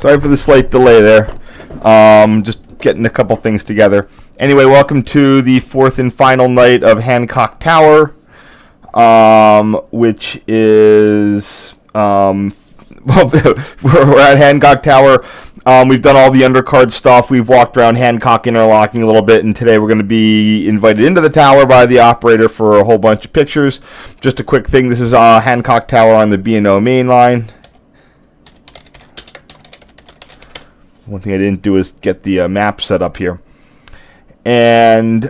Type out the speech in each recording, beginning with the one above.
Sorry for the slight delay there. Just getting a couple things together. Anyway, welcome to the fourth and final night of Hancock Tower, which is well, we're at Hancock Tower. We've done all the undercard stuff. We've walked around Hancock interlocking a little bit, and today we're going to be invited into the tower by the operator for a whole bunch of pictures. Just a quick thing, this is Hancock Tower on the B&O main line. One thing I didn't do is get the map set up here. And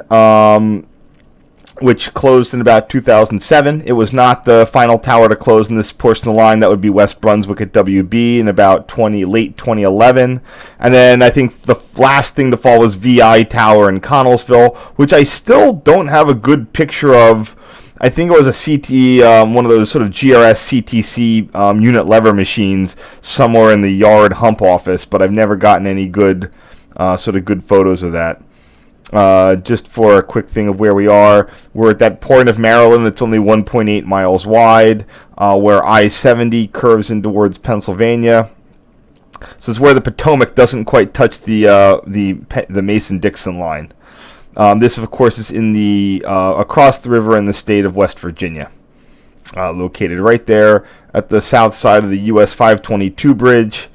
which closed in about 2007. It was not the final tower to close in this portion of the line. That would be West Brunswick at WB in about late 2011. And then I think the last thing to fall was VI Tower in Connellsville, which I still don't have a good picture of. I think it was a CT, one of those sort of GRS CTC unit lever machines somewhere in the yard hump office, but I've never gotten any good, sort of good photos of that. Just for a quick thing of where we are, we're at that point of Maryland that's only 1.8 miles wide, where I-70 curves in towards Pennsylvania. So it's where the Potomac doesn't quite touch the Mason-Dixon line. This, of course, is in the across the river in the state of West Virginia, located right there at the south side of the US 522 bridge.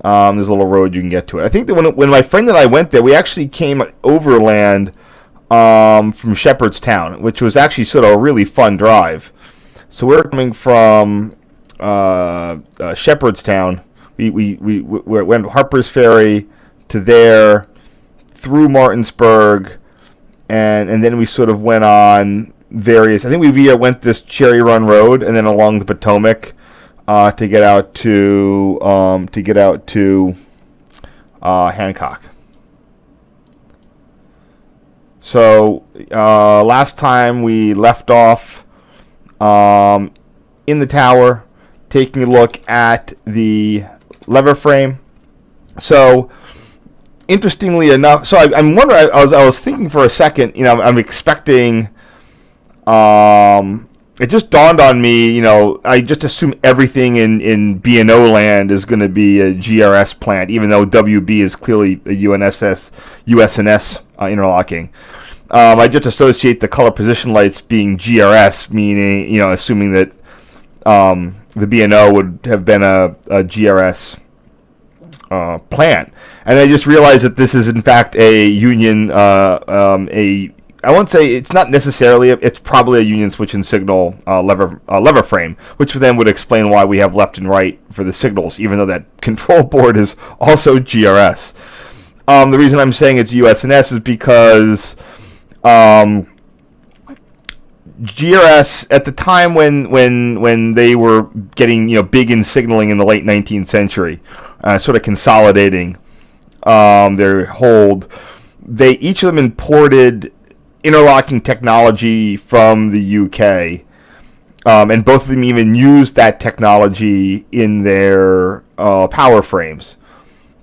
There's a little road you can get to it. I think that when my friend and I went there, we actually came overland from SHEPARDSTOWN, which was actually sort of a really fun drive. So we're coming from SHEPARDSTOWN. We went Harper's Ferry to there, through Martinsburg, and then we sort of went on various. I think we went this Cherry Run Road and then along the Potomac. To get out to Hancock. So last time we left off in the tower, taking a look at the lever frame. So interestingly enough, so I'm wondering. I was thinking for a second. I'm expecting. It just dawned on me, I just assume everything in B&O land is going to be a GRS plant, even though WB is clearly a USNS interlocking. I just associate the color position lights being GRS, meaning, assuming that the B&O would have been a GRS plant. And I just realized that this is, in fact, a Union, I won't say it's not necessarily. It's probably a Union switch and signal lever frame, which then would explain why we have left and right for the signals, even though that control board is also GRS. The reason I'm saying it's USNS is because GRS at the time when they were getting big in signaling in the late 19th century, sort of consolidating their hold, each of them imported interlocking technology from the UK, and both of them even used that technology in their power frames.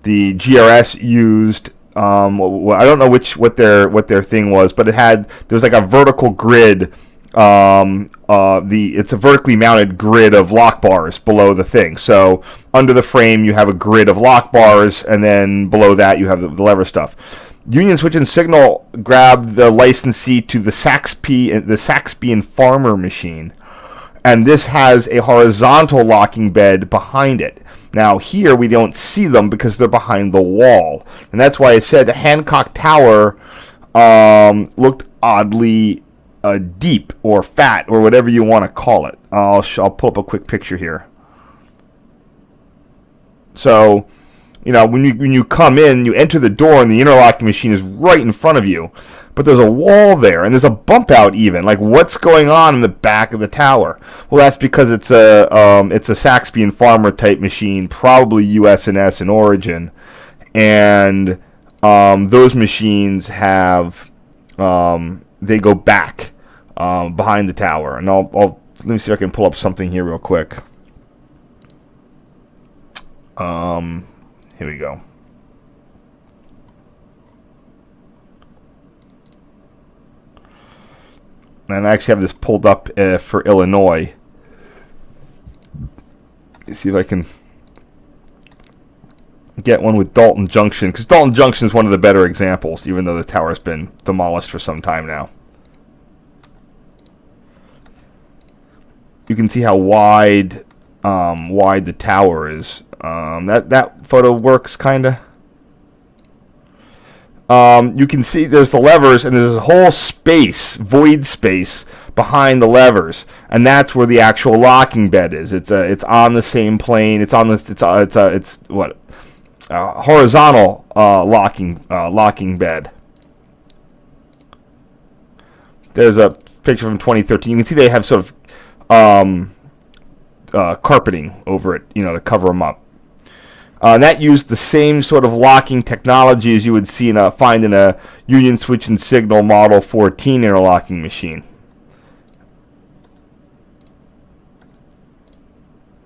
The GRS used I don't know what their thing was, but there was like a vertical grid. It's a vertically mounted grid of lock bars below the thing. So under the frame you have a grid of lock bars, and then below that you have the lever stuff. Union Switch and Signal grabbed the licensee to the Saxby and Farmer machine, and this has a horizontal locking bed behind it. Now here we don't see them because they're behind the wall, and that's why I said Hancock Tower looked oddly deep or fat or whatever you want to call it. I'll pull up a quick picture here. So, when you come in, you enter the door, and the interlocking machine is right in front of you. But there's a wall there, and there's a bump out even. Like, what's going on in the back of the tower? Well, that's because it's a Saxby and Farmer type machine, probably USNS in origin, and those machines have they go back behind the tower. And let me see if I can pull up something here real quick. Here we go. And I actually have this pulled up for Illinois. Let's see if I can get one with Dalton Junction, because Dalton Junction is one of the better examples, even though the tower has been demolished for some time now. You can see how wide the tower is. That photo works, kind of. You can see there's the levers, and there's a whole space, void space, behind the levers, and that's where the actual locking bed is. It's on the same plane. It's on this. It's what horizontal locking bed. There's a picture from 2013. You can see they have sort of carpeting over it, to cover them up. That used the same sort of locking technology as you would see find in a Union Switch and Signal Model 14 interlocking machine.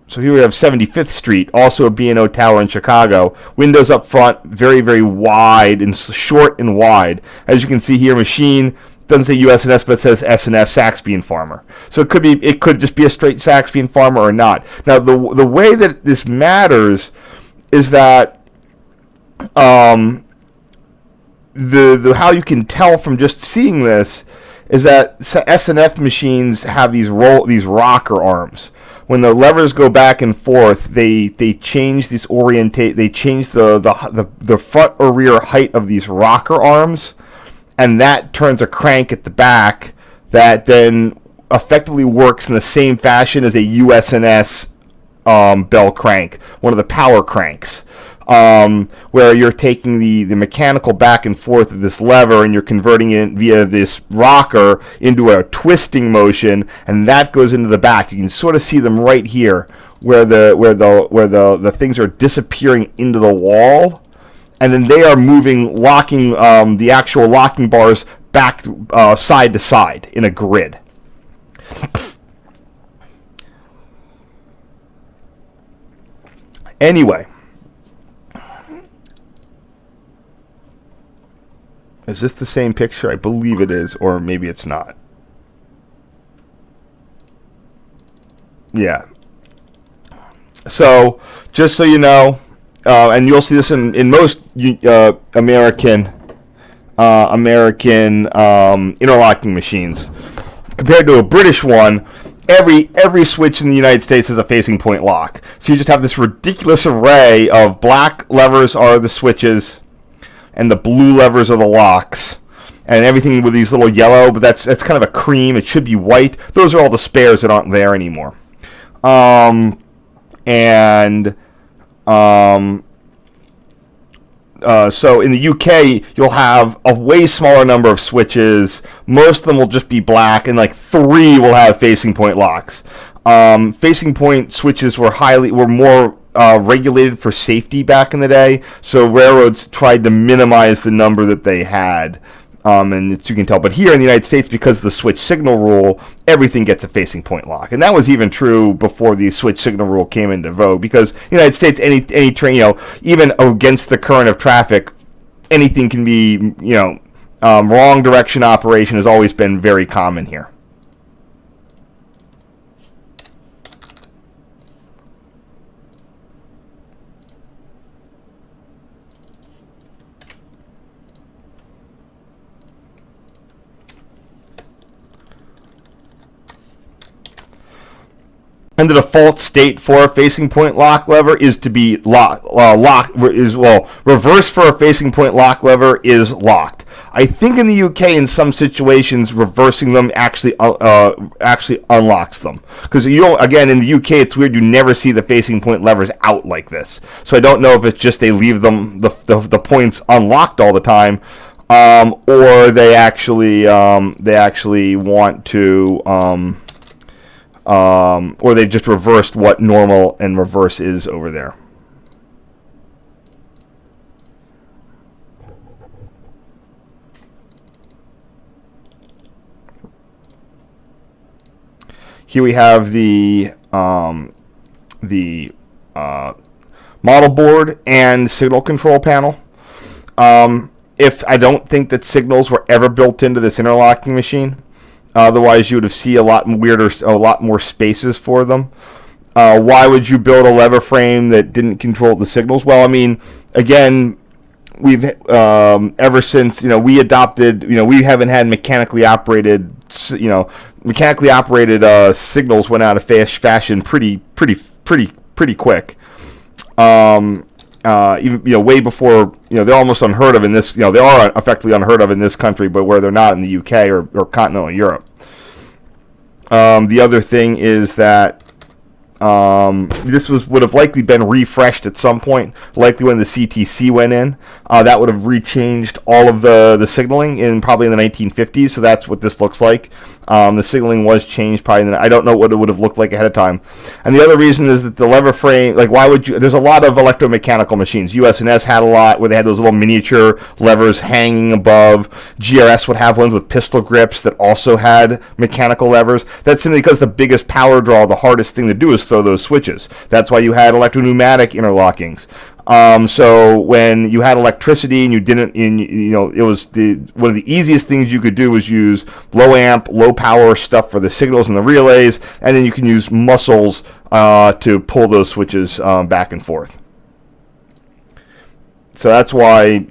So here we have 75th Street, also a B&O tower in Chicago. Windows up front, very, very wide and short and wide. As you can see here, machine doesn't say USNS, but it says S&F, Saxby and Farmer. So it could just be a straight Saxby and Farmer or not. Now the way that this matters is that how you can tell from just seeing this is that S&F machines have these rocker arms. When the levers go back and forth, they change this they change the front or rear height of these rocker arms, and that turns a crank at the back that then effectively works in the same fashion as a USNS bell crank, one of the power cranks, where you're taking the mechanical back and forth of this lever and you're converting it via this rocker into a twisting motion, and that goes into the back. You can sort of see them right here, where the things are disappearing into the wall, and then they are locking the actual locking bars back side to side in a grid. Anyway, is this the same picture? I believe it is, or maybe it's not. Yeah. So, just so you know, and you'll see this in most American interlocking machines, compared to a British one. Every switch in the United States has a facing point lock. So you just have this ridiculous array of black levers are the switches, and the blue levers are the locks, and everything with these little yellow, but that's kind of a cream. It should be white. Those are all the spares that aren't there anymore. So in the UK, you'll have a way smaller number of switches. Most of them will just be black, and like 3 will have facing point locks. Facing point switches were more regulated for safety back in the day, so railroads tried to minimize the number that they had. And as you can tell, but here in the United States, because of the switch signal rule, everything gets a facing point lock, and that was even true before the switch signal rule came into vogue. Because in the United States, any train, even against the current of traffic, anything can be, wrong direction operation has always been very common here. And the default state for a facing point lock lever is to be reverse for a facing point lock lever is locked. I think in the UK, in some situations, reversing them actually unlocks them. Because again, in the UK, it's weird. You never see the facing point levers out like this. So I don't know if it's just they leave them the points unlocked all the time, or they actually want to. Or they've just reversed what normal and reverse is over there. Here we have the model board and signal control panel. If I don't think that signals were ever built into this interlocking machine. Otherwise, you would have seen a lot more spaces for them. Why would you build a lever frame that didn't control the signals? Well, I mean, again, we've ever since we adopted, we haven't had mechanically operated signals went out of fashion pretty quick. Even way before, they're almost unheard of in this. They are effectively unheard of in this country, but where they're not in the UK or continental Europe. The other thing is that this would have likely been refreshed at some point, likely when the CTC went in. That would have rechanged all of the signaling probably in the 1950s, so that's what this looks like. The signaling was changed probably. I don't know what it would have looked like ahead of time. And the other reason is that the lever frame, why would you? There's a lot of electromechanical machines. US&S had a lot where they had those little miniature levers hanging above. GRS would have ones with pistol grips that also had mechanical levers. That's simply because the biggest power draw, the hardest thing to do is throw those switches. That's why you had electro-pneumatic interlockings. So when you had electricity and you didn't, it was one of the easiest things you could do was use low amp, low power stuff for the signals and the relays, and then you can use muscles to pull those switches back and forth. So that's why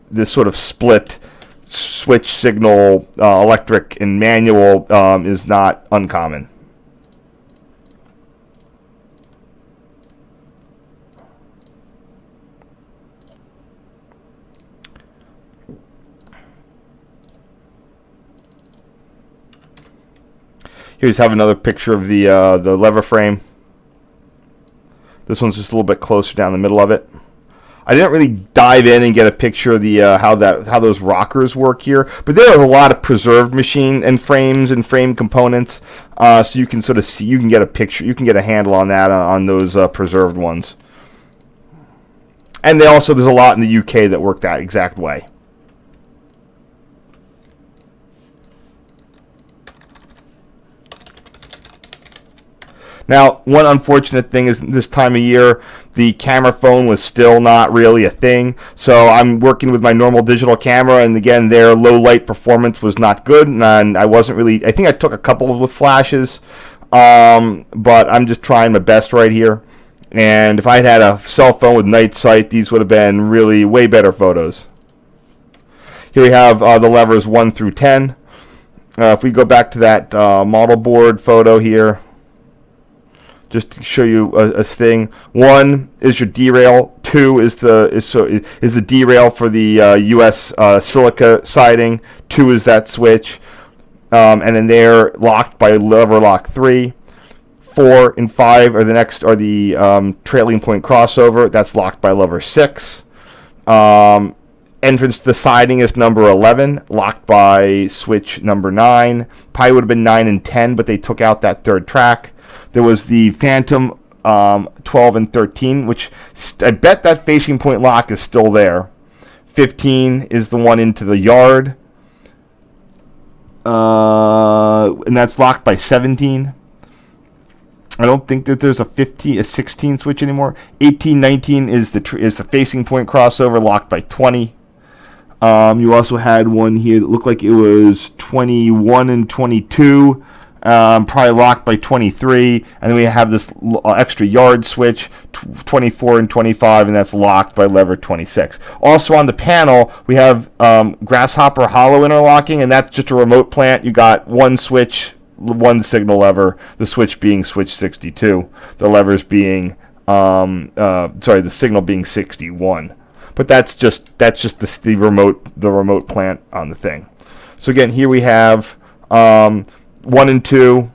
this sort of split switch signal, electric and manual, is not uncommon. Here's have another picture of the lever frame. This one's just a little bit closer down the middle of it. I didn't really dive in and get a picture of the how those rockers work here, but there are a lot of preserved machine and frames and frame components, so you can sort of see, you can get a picture, you can get a handle on that on those preserved ones. And there's a lot in the UK that work that exact way. Now, one unfortunate thing is this time of year, the camera phone was still not really a thing. So I'm working with my normal digital camera, and again, their low light performance was not good. And I wasn't really, I think I took a couple with flashes, but I'm just trying my best right here. And if I had a cell phone with night sight, these would have been really way better photos. Here we have the levers 1 through 10. If we go back to that model board photo here, just to show you a thing. 1 is your derail. 2 is the derail for the US silica siding. 2 is that switch, and then they're locked by lever lock 3. 4 and 5 are the trailing point crossover. That's locked by lever 6. Entrance to the siding is number 11, locked by switch number 9. Probably would have been 9 and 10, but they took out that third track. There was the Phantom 12 and 13, which I bet that facing point lock is still there. 15 is the one into the yard, and that's locked by 17. I don't think that there's a 16 switch anymore. 18, 19 is the facing point crossover, locked by 20. You also had one here that looked like it was 21 and 22. Probably locked by 23, and then we have this extra yard switch, 24 and 25, and that's locked by lever 26. Also on the panel, we have Grasshopper hollow interlocking, and that's just a remote plant. You got one switch, one signal lever, the switch being switch 62, the levers being, the signal being 61. But that's just the remote plant on the thing. So again, here we have 1 and 2,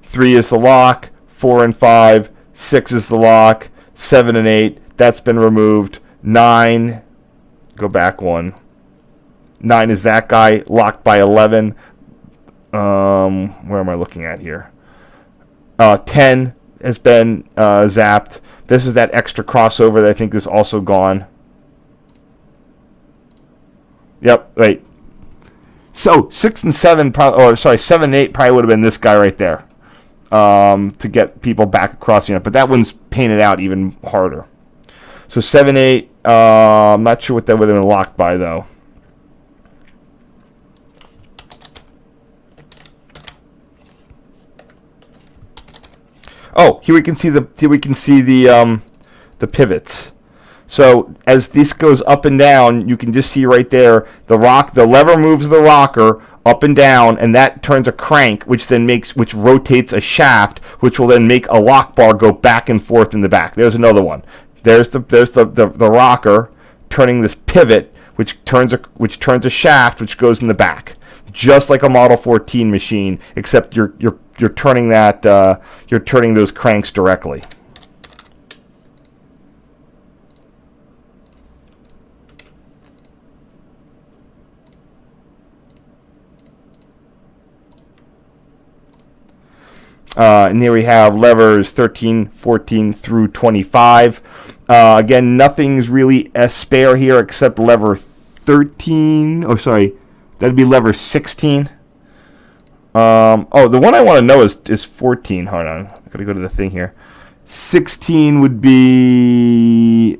3 is the lock, 4 and 5, 6 is the lock, 7 and 8, that's been removed. 9, go back 1. 9 is that guy, locked by 11. Where am I looking at here? 10 has been zapped. This is that extra crossover that I think is also gone. Yep, wait. So 6 and 7, 7 and 8 probably would have been this guy right there, to get people back across the unit. But that one's painted out even harder. So 7, 8, I'm not sure what that would have been locked by though. Oh, here we can see the pivots. So as this goes up and down, you can just see right there the lever moves the rocker up and down, and that turns a crank, which rotates a shaft, which will then make a lock bar go back and forth in the back. There's another one. There's the rocker turning this pivot, which turns a shaft, which goes in the back, just like a Model 14 machine, except you're turning those cranks directly. And here we have levers 13, 14 through 25. Again, nothing's really a spare here except lever 13. Oh, sorry. That'd be lever 16. The one I want to know is 14. Hold on. I gotta go to the thing here. 16 would be...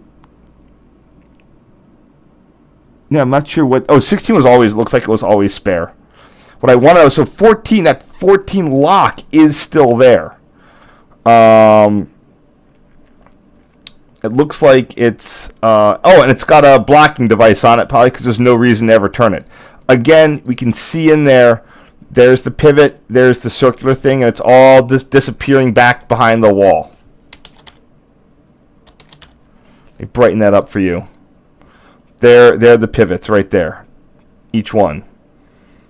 Yeah, I'm not sure what... Oh, 16 looks like it was always spare. What I want to know, so 14, that 14 lock is still there. It looks like it's, and it's got a blocking device on it, probably because there's no reason to ever turn it. Again, we can see in there's the pivot, there's the circular thing, and it's all disappearing back behind the wall. Let me brighten that up for you. They're the pivots right there, each one.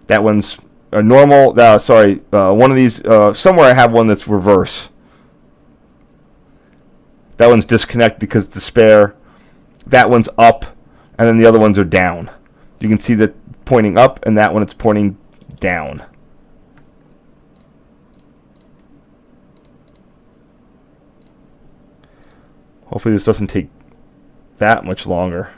That one's a normal. One of these. Somewhere I have one that's reverse. That one's disconnected because it's the spare. That one's up, and then the other ones are down. You can see that pointing up, and that one it's pointing down. Hopefully this doesn't take that much longer.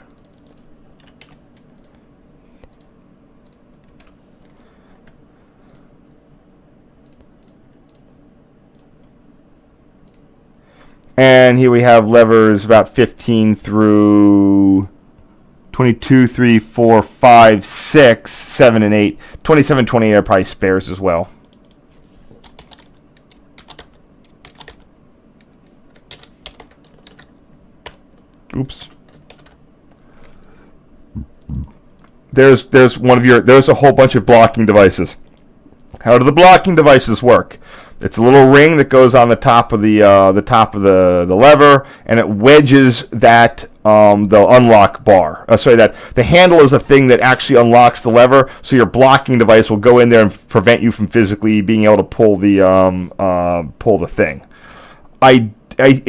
And here we have levers about 15 through 22, 3, 4, 5, 6, 7, and 8. 27, 28 are probably spares as well. Oops. There's a whole bunch of blocking devices. How do the blocking devices work? It's a little ring that goes on the top of the lever, and it wedges the unlock bar. That the handle is the thing that actually unlocks the lever. So your blocking device will go in there and prevent you from physically being able to pull the thing. In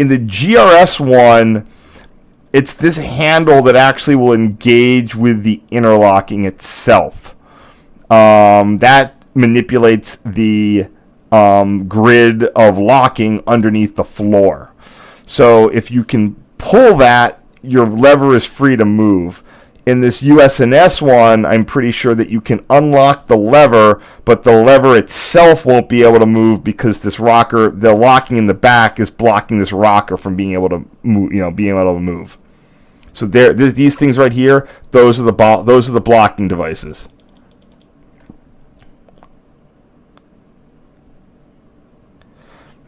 the GRS one, it's this handle that actually will engage with the interlocking itself. That manipulates the grid of locking underneath the floor. So if you can pull that, your lever is free to move. In this USNS one, I'm pretty sure that you can unlock the lever, but the lever itself won't be able to move because this rocker, the locking in the back, is blocking this rocker from being able to move. So these things right here, those are the blocking devices.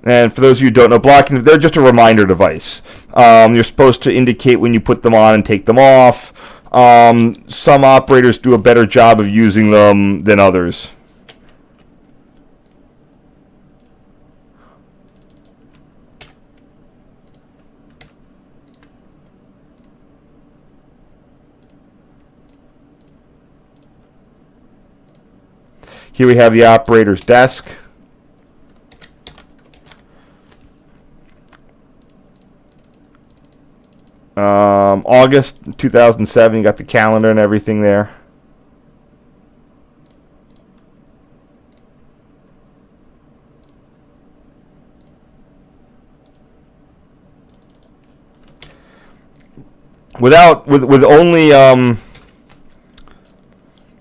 And for those of you who don't know, blocking, they're just a reminder device. You're supposed to indicate when you put them on and take them off. Some operators do a better job of using them than others. Here we have the operator's desk. August 2007, you got the calendar and everything there.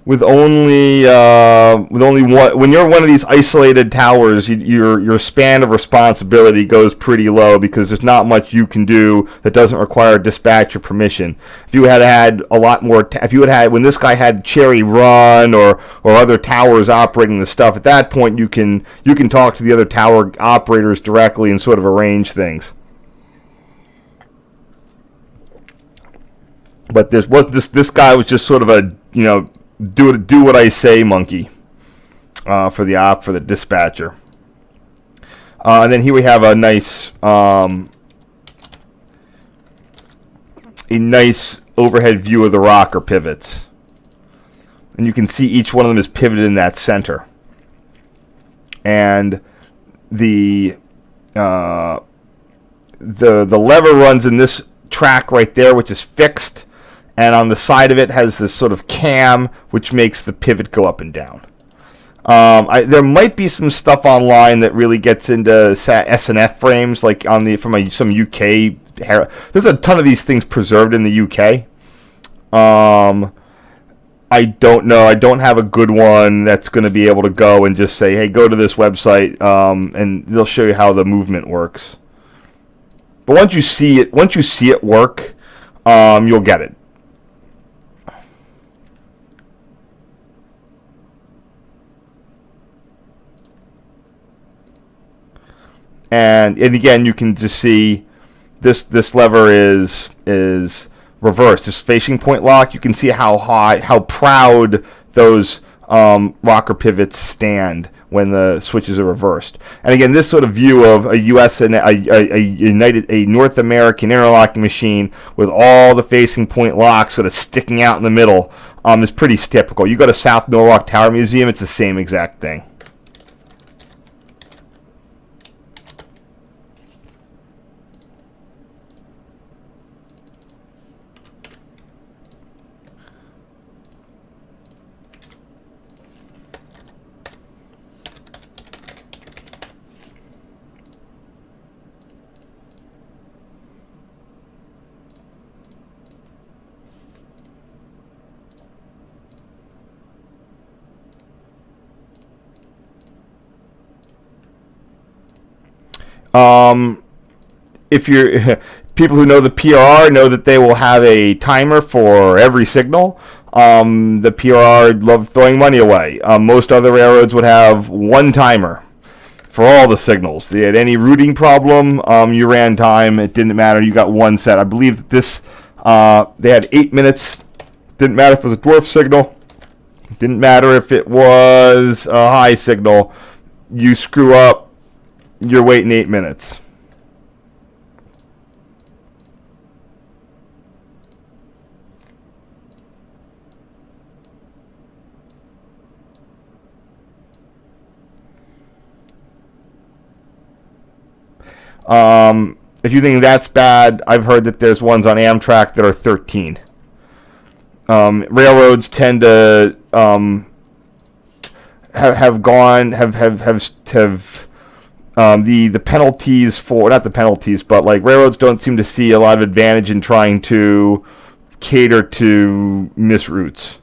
With with only one. When you're one of these isolated towers, your span of responsibility goes pretty low because there's not much you can do that doesn't require dispatcher permission. If you had a lot more, if you had when this guy had Cherry Run or other towers operating the stuff, at that point you can talk to the other tower operators directly and sort of arrange things. But this guy was just sort of a do what I say monkey for the dispatcher. And then here we have a nice overhead view of the rocker pivots, and you can see each one of them is pivoted in that center. And the lever runs in this track right there, which is fixed. And on the side of it has this sort of cam, which makes the pivot go up and down. There might be some stuff online that really gets into S&F frames, like from some UK. There's a ton of these things preserved in the UK. I don't know. I don't have a good one that's going to be able to go and just say, hey, go to this website, and they'll show you how the movement works. But once you see it work, you'll get it. And again, you can just see this lever is reversed. This facing point lock. You can see how proud those rocker pivots stand when the switches are reversed. And again, this sort of view of a U.S. and a North American interlocking machine with all the facing point locks sort of sticking out in the middle is pretty typical. You go to South Norwalk Tower Museum, it's the same exact thing. If you're people who know the PRR know that they will have a timer for every signal. The PRR love throwing money away. Most other railroads would have one timer for all the signals. They had any routing problem, you ran time. It didn't matter. You got one set. I believe that this they had 8 minutes. Didn't matter if it was a dwarf signal. Didn't matter if it was a high signal. You screw up, you're waiting 8 minutes. If you think that's bad, I've heard that there's ones on Amtrak that are 13. Railroads tend to have the penalties for, not the penalties, but like railroads don't seem to see a lot of advantage in trying to cater to misroutes.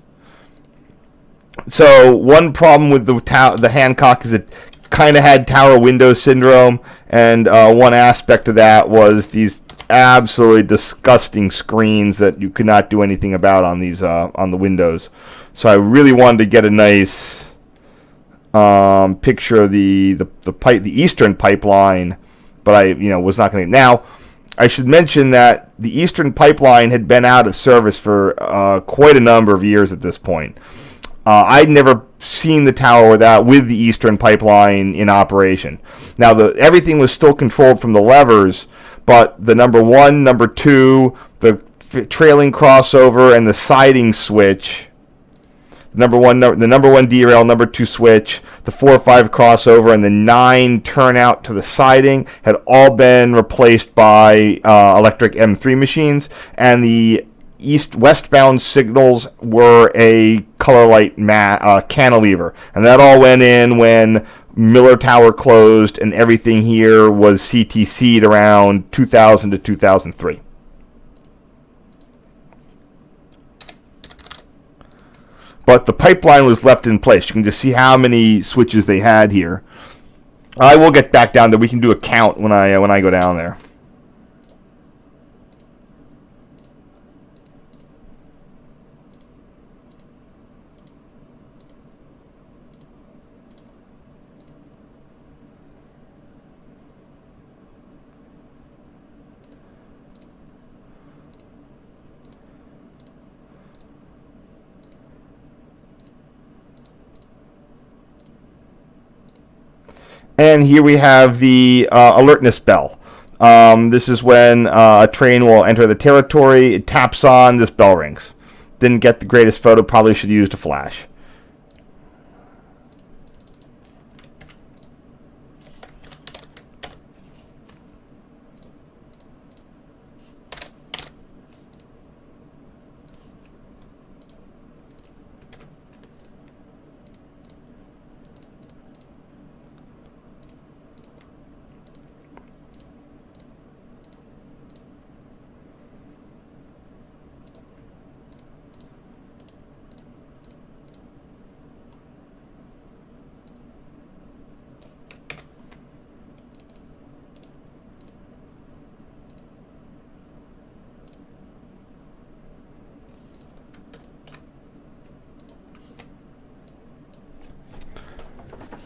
So one problem with the Hancock is it kind of had tower window syndrome, and one aspect of that was these absolutely disgusting screens that you could not do anything about on these on the windows. So I really wanted to get a nice picture of the Eastern pipeline, but I was not going to. Now, I should mention that the Eastern pipeline had been out of service for quite a number of years at this point. I'd never seen the tower with the Eastern pipeline in operation. Now, everything was still controlled from the levers, but the number 1, number 2, the trailing crossover, and the siding switch, the number 1 derail, number 2 switch, the 4 or 5 crossover, and the 9 turnout to the siding had all been replaced by electric M3 machines, and the east-westbound signals were a color light cantilever, and that all went in when Miller Tower closed, and everything here was CTC'd around 2000 to 2003. but the pipeline was left in place. You can just see how many switches they had here. I will get back down there. We can do a count when I go down there. And here we have the alertness bell. This is when a train will enter the territory. It taps on, this bell rings. Didn't get the greatest photo, probably should have used a flash.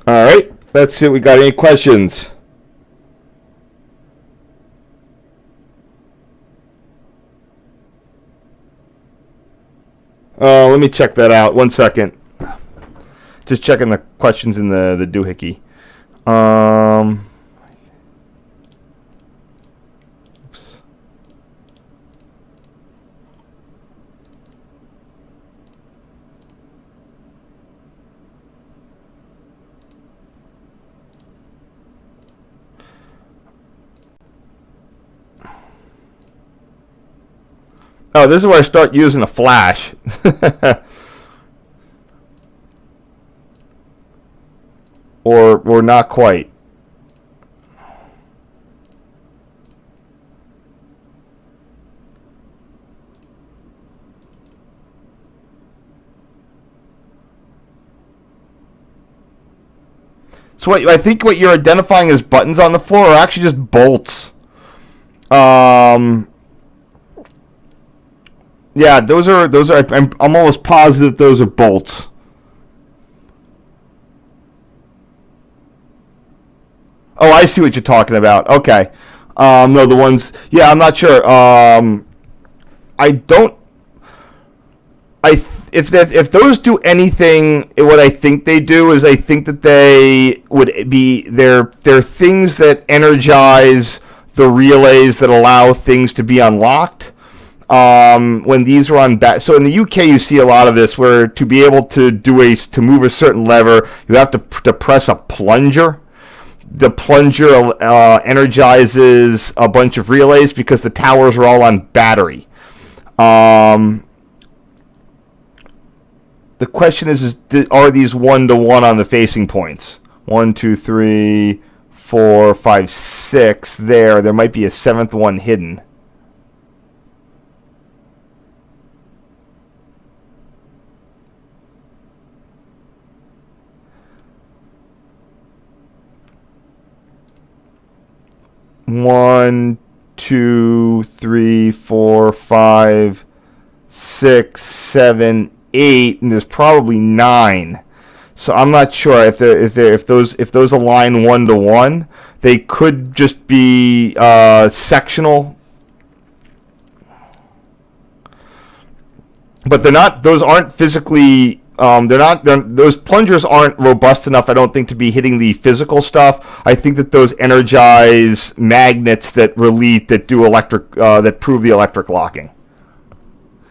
All right, that's it. We got any questions? Let me check that out. 1 second. Just checking the questions in the doohickey. Oh, this is where I start using a flash. or not quite. So I think what you're identifying as buttons on the floor are actually just bolts. Yeah, those are. I'm almost positive those are bolts. Oh, I see what you're talking about. Okay. No, the ones. Yeah, I'm not sure. I don't. If those do anything, what I think they do is I think that they would be they're things that energize the relays that allow things to be unlocked. When these were on back, so in the UK you see a lot of this where to be able to to move a certain lever, you have to press a plunger. The plunger energizes a bunch of relays because the towers are all on battery. The question is are these 1-to-1 on the facing points? 1, 2, 3, 4, 5, 6. There might be a 7th one hidden. One, 2, 3, 4, 5, 6, 7, 8, and there's probably 9. So I'm not sure if those align 1-to-1. They could just be sectional, but they're not. Those aren't physically. Those plungers aren't robust enough, I don't think, to be hitting the physical stuff. I think that those energize magnets that do electric, that prove the electric locking.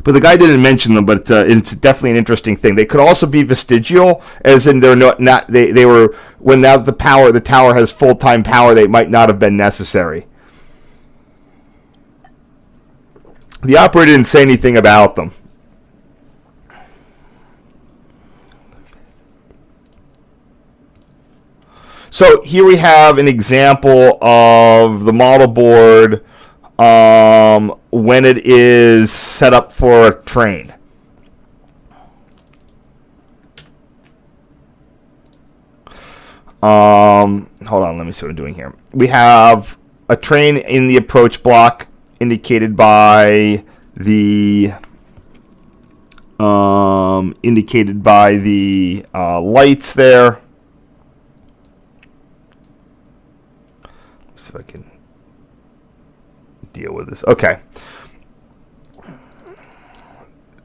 But the guy didn't mention them, but it's definitely an interesting thing. They could also be vestigial, as in they're not they were, when now the tower has full-time power, they might not have been necessary. The operator didn't say anything about them. So here we have an example of the model board when it is set up for a train. Hold on, let me see what I'm doing here. We have a train in the approach block indicated by the lights there. Let's see if I can deal with this. Okay.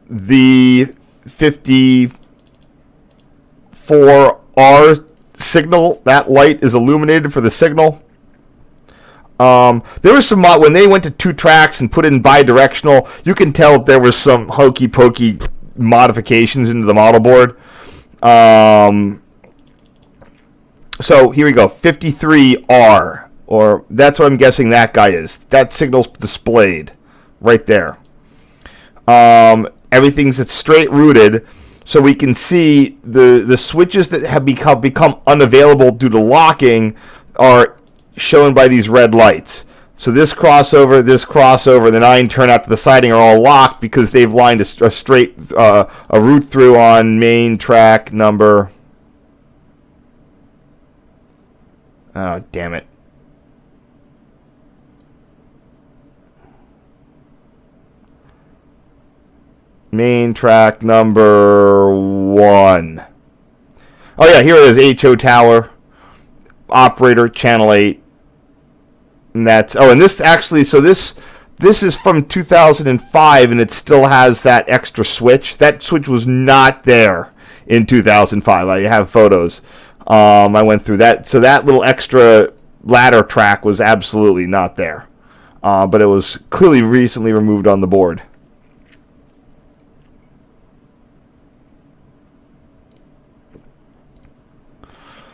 The 54R signal, that light is illuminated for the signal. There was some, when they went to 2 tracks and put in bi-directional, you can tell there was some hokey pokey modifications into the model board. So here we go, 53R, or that's what I'm guessing that guy is. That signal's displayed right there. Everything's straight routed, so we can see the switches that have become unavailable due to locking are shown by these red lights. So this crossover, the 9 turn out to the siding are all locked because they've lined a straight a route through on main track number. Oh, damn it. Main track number 1. Oh yeah, here it is, HO Tower. Operator, channel 8. And that's, and this actually, so this is from 2005 and it still has that extra switch. That switch was not there in 2005. I have photos. I went through that. So that little extra ladder track was absolutely not there. But it was clearly recently removed on the board.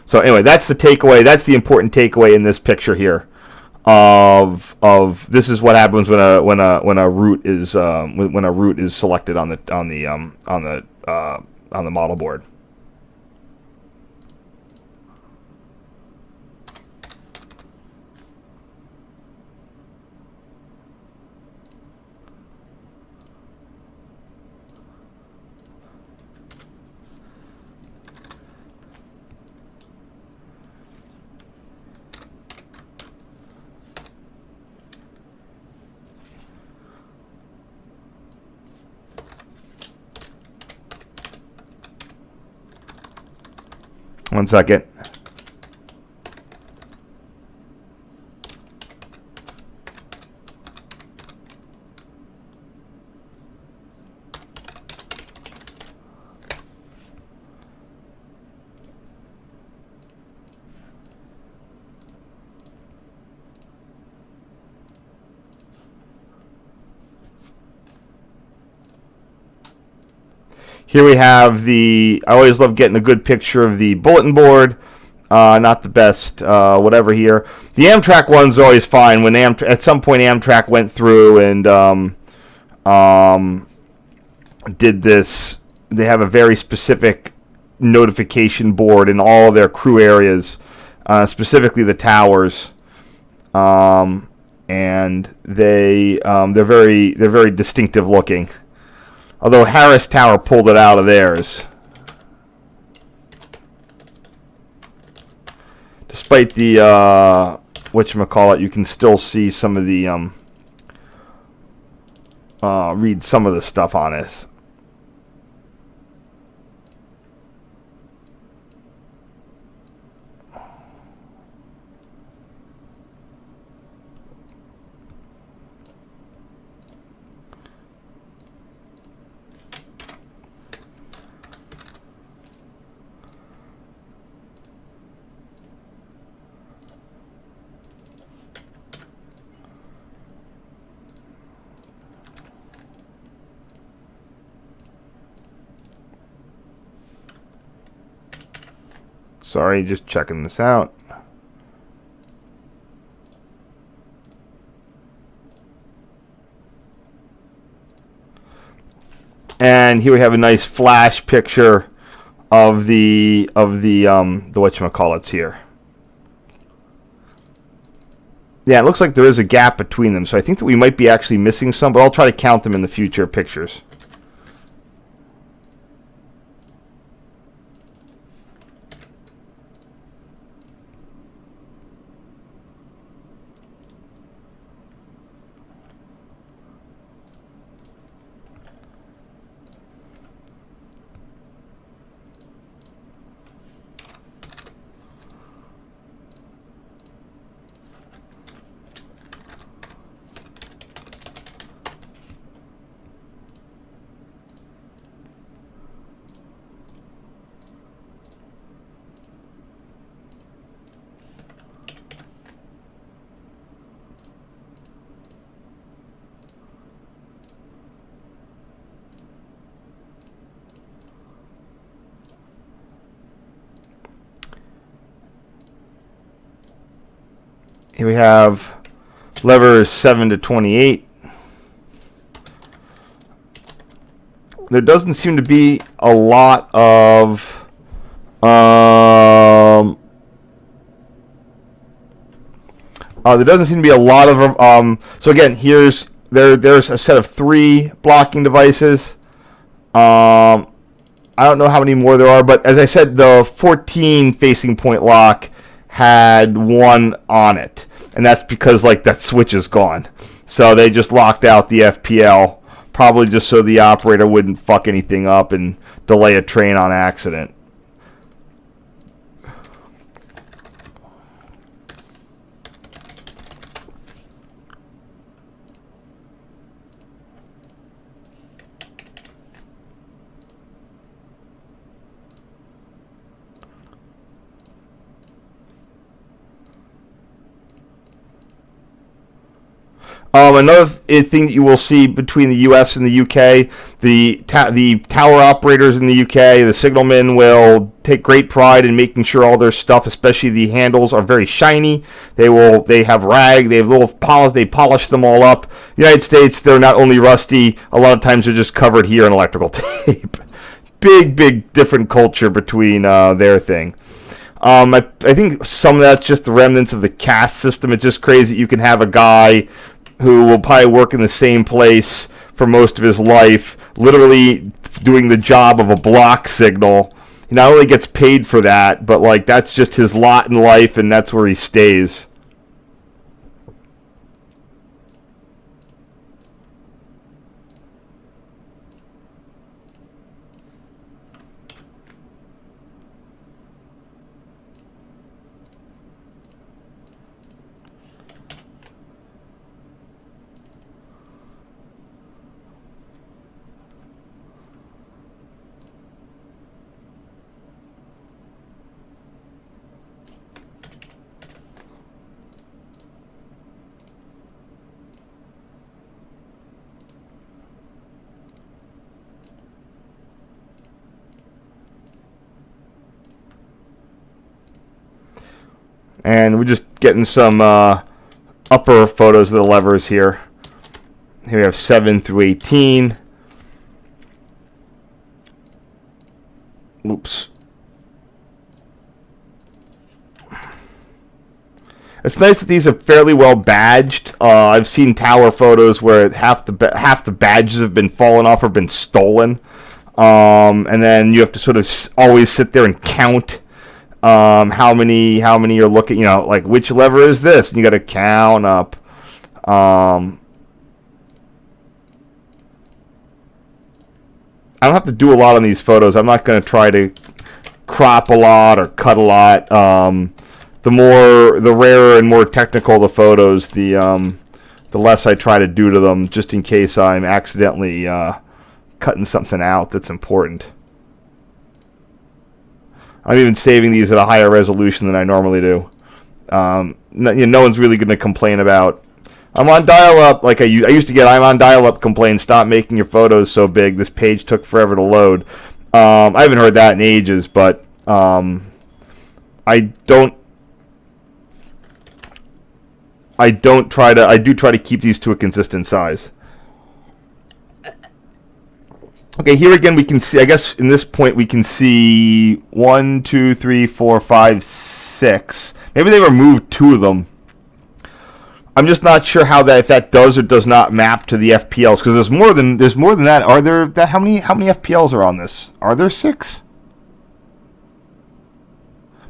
So anyway, that's the takeaway. That's the important takeaway in this picture here. Of this is what happens when a route is selected on the model board. One second. Here we have I always love getting a good picture of the bulletin board. Not the best, whatever here. The Amtrak one's always fine. When at some point Amtrak went through and did this, they have a very specific notification board in all of their crew areas, specifically the towers, and they're very distinctive looking. Although Harris Tower pulled it out of theirs. Despite the, whatchamacallit, you can still see some of the, read some of the stuff on this. Sorry, just checking this out. And here we have a nice flash picture of the whatchamacallits here. Yeah, it looks like there is a gap between them, so I think that we might be actually missing some, but I'll try to count them in the future pictures. Here we have levers 7 to 28. There doesn't seem to be a lot of so again, there's a set of 3 blocking devices. I don't know how many more there are, but as I said, the 14 facing point lock had 1 on it, and that's because like that switch is gone. So they just locked out the FPL, probably just so the operator wouldn't fuck anything up and delay a train on accident. Another thing that you will see between the U.S. and the U.K., the tower operators in the U.K., the signalmen will take great pride in making sure all their stuff, especially the handles, are very shiny. They have rag, they have little polish, they polish them all up. The United States, they're not only rusty, a lot of times they're just covered here in electrical tape. Big different culture between their thing. I think some of that's just the remnants of the caste system. It's just crazy that you can have a guy who will probably work in the same place for most of his life, literally doing the job of a block signal. He not only gets paid for that, but like that's just his lot in life, and that's where he stays. And we're just getting some upper photos of the levers here. Here we have 7 through 18. Oops. It's nice that these are fairly well badged. I've seen tower photos where half the badges have been fallen off or been stolen, and then you have to sort of always sit there and count how many you're looking. You know, like which lever is this, and you got to count up. I don't have to do a lot on these photos. I'm not going to try to crop a lot or cut a lot. The rarer and more technical the photos, the less I try to do to them, just in case I'm accidentally cutting something out that's important. I'm even saving these at a higher resolution than I normally do. No one's really going to complain about, I'm on dial-up, like I used to get, I'm on dial-up complaints, stop making your photos so big, this page took forever to load. I haven't heard that in ages, but I do try to keep these to a consistent size. Okay, here again we can see, I guess in this point we can see 1, 2, 3, 4, 5, 6. Maybe they removed 2 of them. I'm just not sure if that does or does not map to the FPLs, because there's more than that. Are there how many FPLs are on this? Are there 6?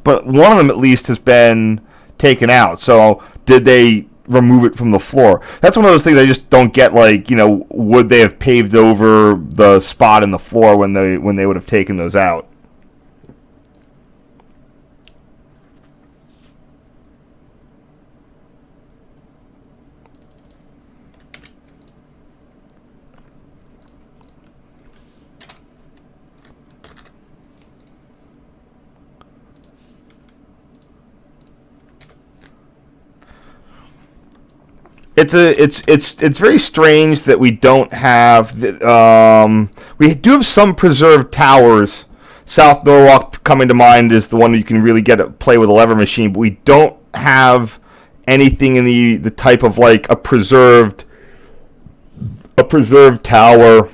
But one of them at least has been taken out. So did they remove it from the floor? That's one of those things I just don't get. Like, would they have paved over the spot in the floor when they would have taken those out? It's very strange that we don't have we do have some preserved towers. South Norwalk coming to mind is the one that you can really play with a lever machine, but we don't have anything in the type of like a preserved tower.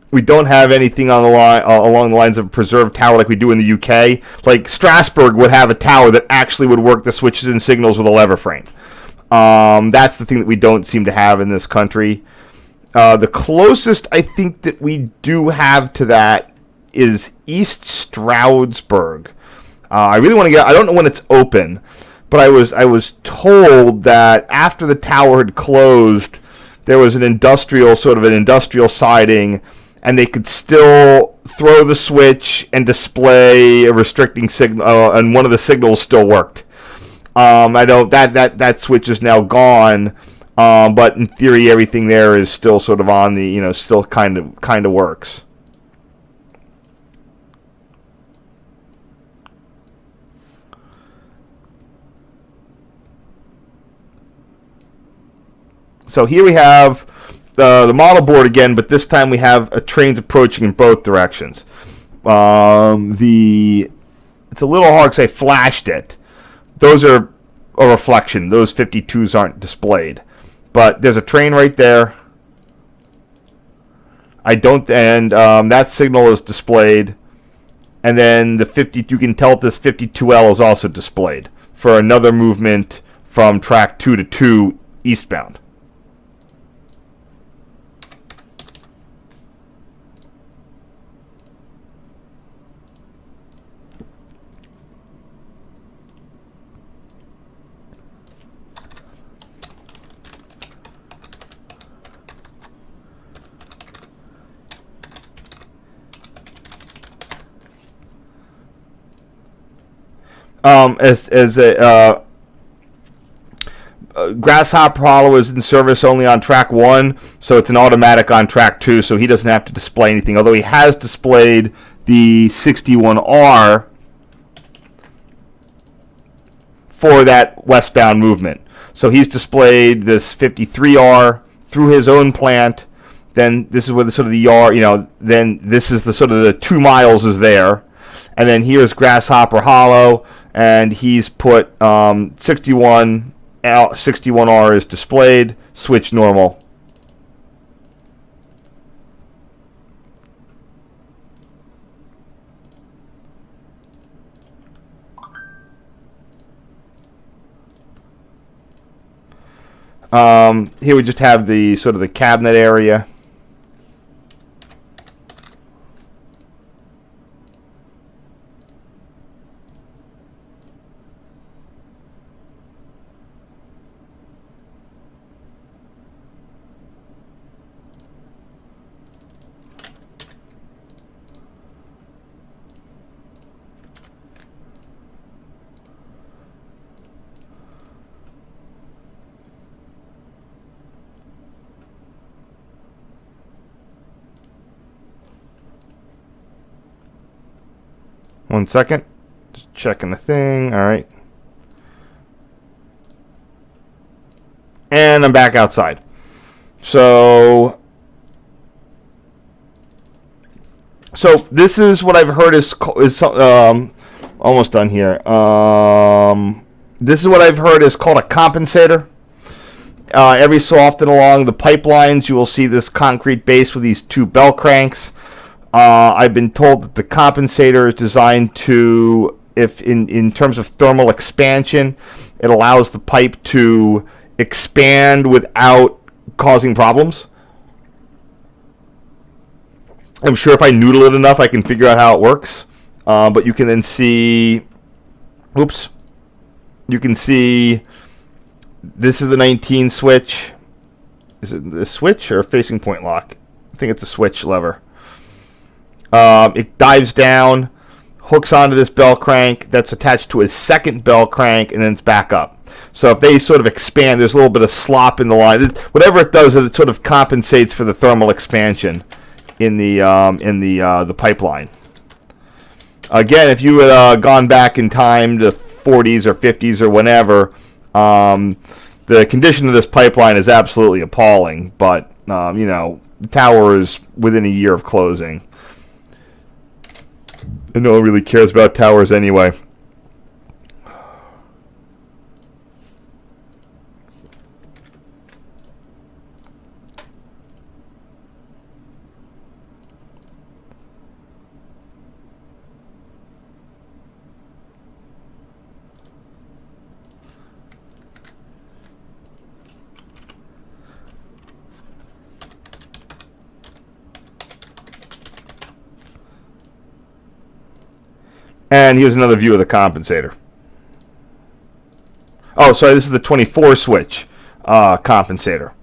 We don't have anything on the line along the lines of a preserved tower like we do in the UK. Like Strasbourg would have a tower that actually would work the switches and signals with a lever frame. That's the thing that we don't seem to have in this country. The closest I think that we do have to that is East Stroudsburg. I really want to get. I don't know when it's open, but I was told that after the tower had closed, there was an industrial siding, and they could still throw the switch and display a restricting signal, and one of the signals still worked. I know that switch is now gone, but in theory, everything there is still sort of on the, still kind of works. So here we have the model board again, but this time we have trains approaching in both directions. It's a little hard because I flashed it. Those are a reflection. Those 52s aren't displayed. But there's a train right there. That signal is displayed. And then you can tell this 52L is also displayed for another movement from track 2 to 2 eastbound. Grasshopper Hollow is in service only on track 1, so it's an automatic on track 2, so he doesn't have to display anything, although he has displayed the 61R for that westbound movement. So he's displayed this 53R through his own plant. Then this is where the sort of the yard, then this is the sort of the 2 miles is there. And then here's Grasshopper Hollow, and he's put 61R is displayed, switch normal. Here we just have the sort of the cabinet area. One second. Just checking the thing. All right. And I'm back outside. So this is what I've heard is almost done here. This is what I've heard is called a compensator. Every so often along the pipelines, you will see this concrete base with these 2 bell cranks. I've been told that the compensator is designed to, if in terms of thermal expansion, it allows the pipe to expand without causing problems. I'm sure if I noodle it enough, I can figure out how it works. But you can then see, you can see this is the 19 switch. Is it the switch or a facing point lock? I think it's a switch lever. It dives down, hooks onto this bell crank that's attached to a second bell crank, and then it's back up. So if they sort of expand, there's a little bit of slop in the line. Whatever it does, it sort of compensates for the thermal expansion in the pipeline. Again, if you had gone back in time to 40s or 50s or whenever, the condition of this pipeline is absolutely appalling. But the tower is within a year of closing. And no one really cares about towers anyway. And here's another view of the compensator. Oh, sorry, this is the 24 switch compensator.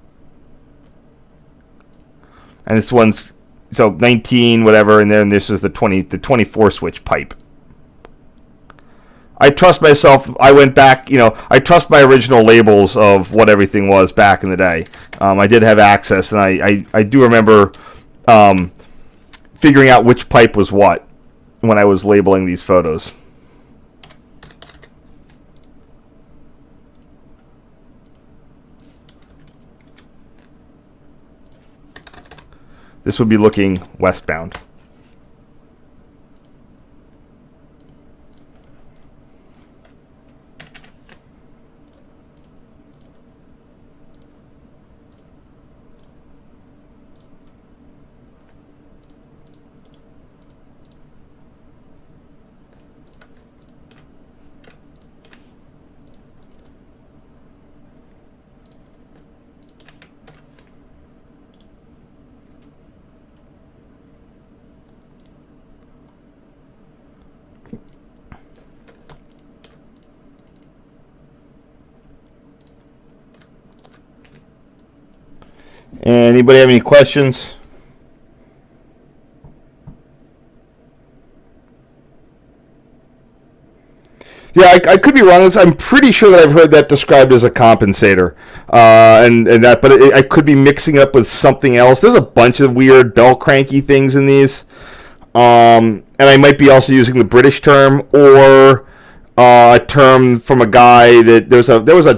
And this one's, so 19, whatever, and then this is the 24 switch pipe. I trust myself. I went back, I trust my original labels of what everything was back in the day. I did have access, and I do remember figuring out which pipe was what when I was labeling these photos. This would be looking westbound. Anybody have any questions? Yeah, I could be wrong. I'm pretty sure that I've heard that described as a compensator, but I could be mixing up with something else. There's a bunch of weird bell cranky things in these, and I might be also using the British term or a term from a guy that there was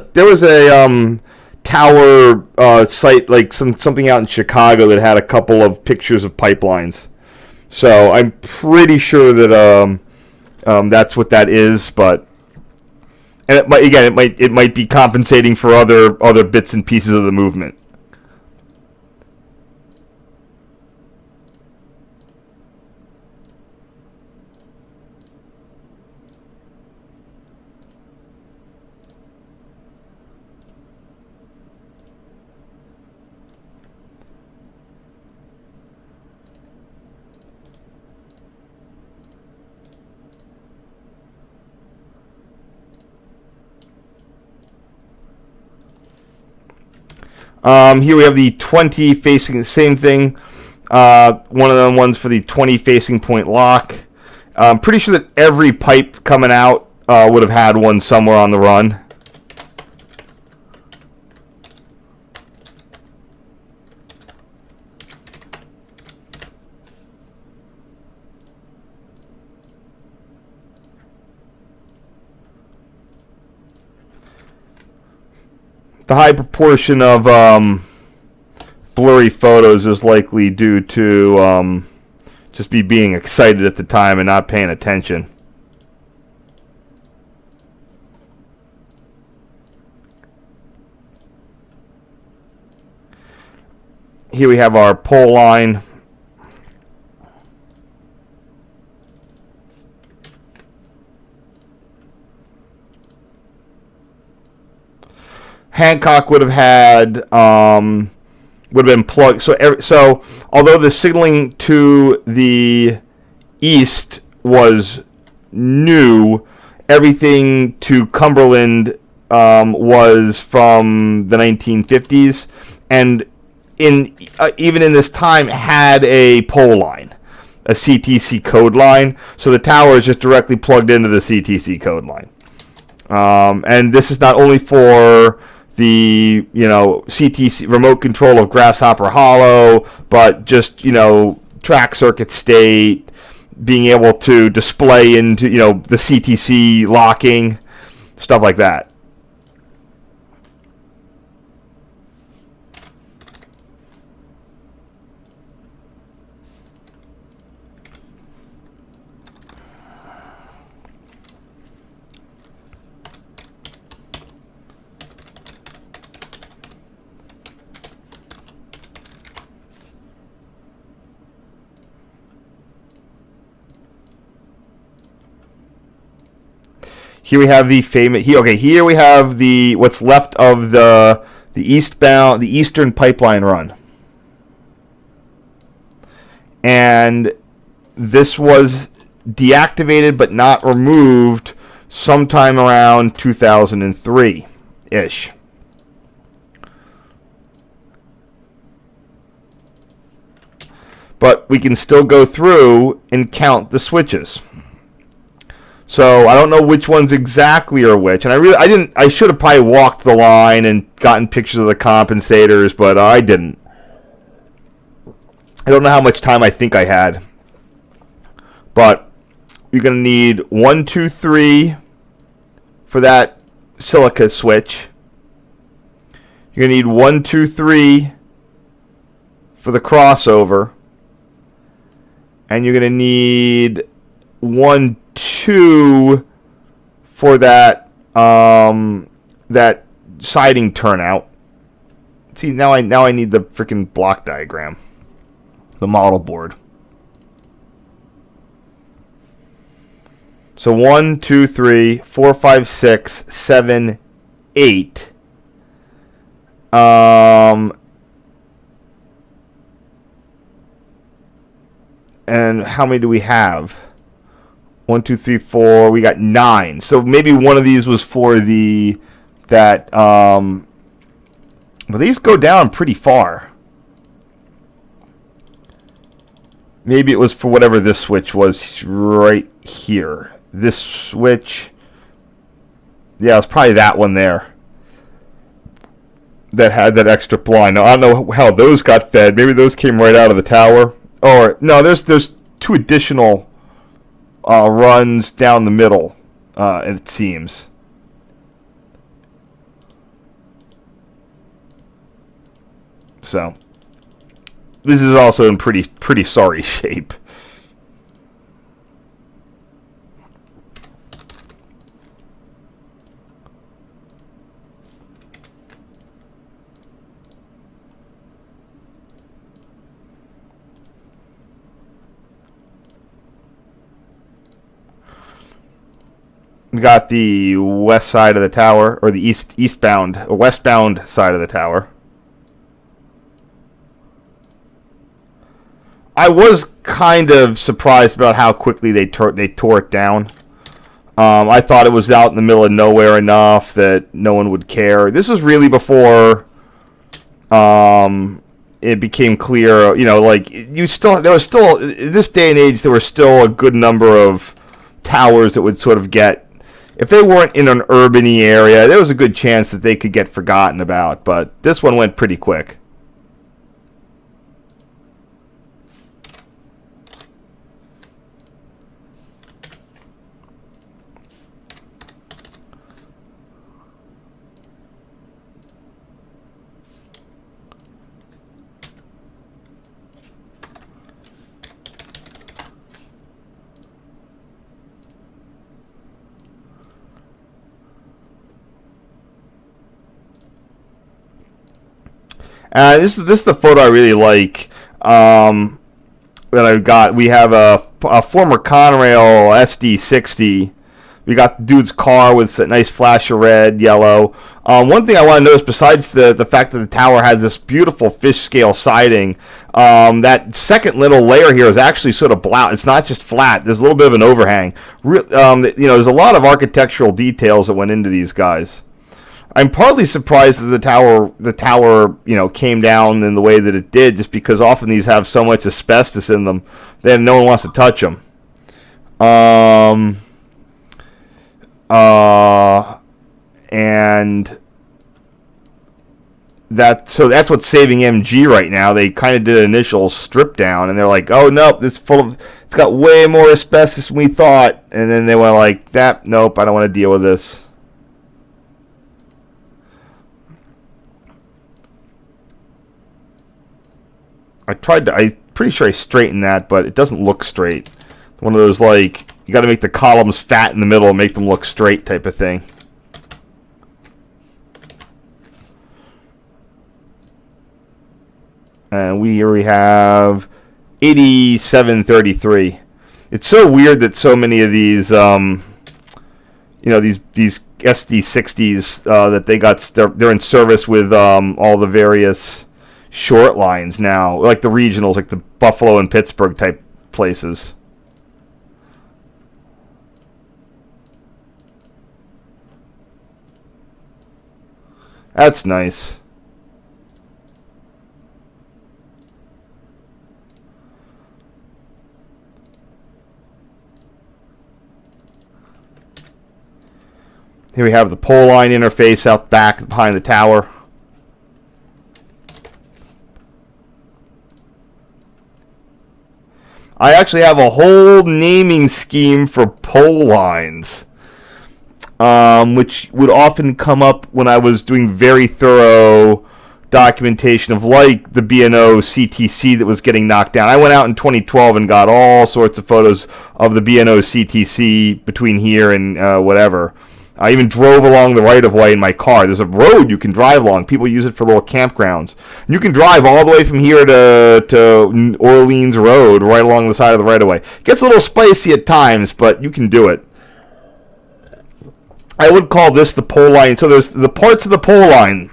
a tower site, like something out in Chicago, that had a couple of pictures of pipelines. So I'm pretty sure that that's what that is, and it might be compensating for other bits and pieces of the movement. Here we have the 20 facing, the same thing. One of the ones for the 20 facing point lock. I'm pretty sure that every pipe coming out would have had one somewhere on the run. The high proportion of blurry photos is likely due to just me being excited at the time and not paying attention. Here we have our pole line. Hancock would have been plugged. So although the signaling to the east was new, everything to Cumberland was from the 1950s, and even in this time had a pole line, a CTC code line. So the tower is just directly plugged into the CTC code line, and this is not only for the CTC remote control of Grasshopper Hollow, but just track circuit state, being able to display into the CTC locking, stuff like that. Here we have the famous. Here we have what's left of the eastern pipeline run, and this was deactivated but not removed sometime around 2003-ish. But we can still go through and count the switches. So I don't know which ones exactly are which, and I should have probably walked the line and gotten pictures of the compensators, but I didn't. I don't know how much time I think I had. But you're going to need 1, 2, 3 for that silica switch. You're going to need 1, 2, 3 for the crossover. And you're going to need 1, 2 for that that siding turnout. See, now I need the freaking block diagram, the model board. So 1, 2, 3, 4, 5, 6, 7, 8. And how many do we have? 1, 2, 3, 4. We got 9. So maybe one of these was for but these go down pretty far. Maybe it was for whatever this switch was right here. This switch. Yeah, it's probably that one there that had that extra blind. Now, I don't know how those got fed. Maybe those came right out of the tower. Or, no, there's 2 additional runs down the middle, it seems. So, this is also in pretty sorry shape. We got the west side of the tower, or the westbound side of the tower. I was kind of surprised about how quickly they tore it down. I thought it was out in the middle of nowhere enough that no one would care. This was really before it became clear, like in this day and age, there were still a good number of towers that would sort of get, if they weren't in an urban-y area, there was a good chance that they could get forgotten about. But this one went pretty quick. This is the photo I really like that I've got. We have a former Conrail SD60. We got the dude's car with a nice flash of red, yellow. One thing I want to notice, besides the fact that the tower has this beautiful fish scale siding, that second little layer here is actually sort of blout. It's not just flat. There's a little bit of an overhang. There's a lot of architectural details that went into these guys. I'm partly surprised that the tower, came down in the way that it did, just because often these have so much asbestos in them that no one wants to touch them. And that's what's saving MG right now. They kind of did an initial strip down, and they're like, "Oh nope, it's got way more asbestos than we thought." And then they went like, "Nope, I don't want to deal with this." I'm pretty sure I straightened that, but it doesn't look straight. One of those, like, you got to make the columns fat in the middle and make them look straight type of thing. And here we have 8733. It's so weird that so many of these, these SD60s that they're in service with all the various short lines now, like the regionals, like the Buffalo and Pittsburgh type places. That's nice. Here we have the pole line interface out back behind the tower. I actually have a whole naming scheme for pole lines, which would often come up when I was doing very thorough documentation of, like, the B&O CTC that was getting knocked down. I went out in 2012 and got all sorts of photos of the B&O CTC between here and whatever. I even drove along the right-of-way in my car. There's a road you can drive along. People use it for little campgrounds. And you can drive all the way from here to Orleans Road, right along the side of the right-of-way. Gets a little spicy at times, but you can do it. I would call this the pole line. So there's the parts of the pole line.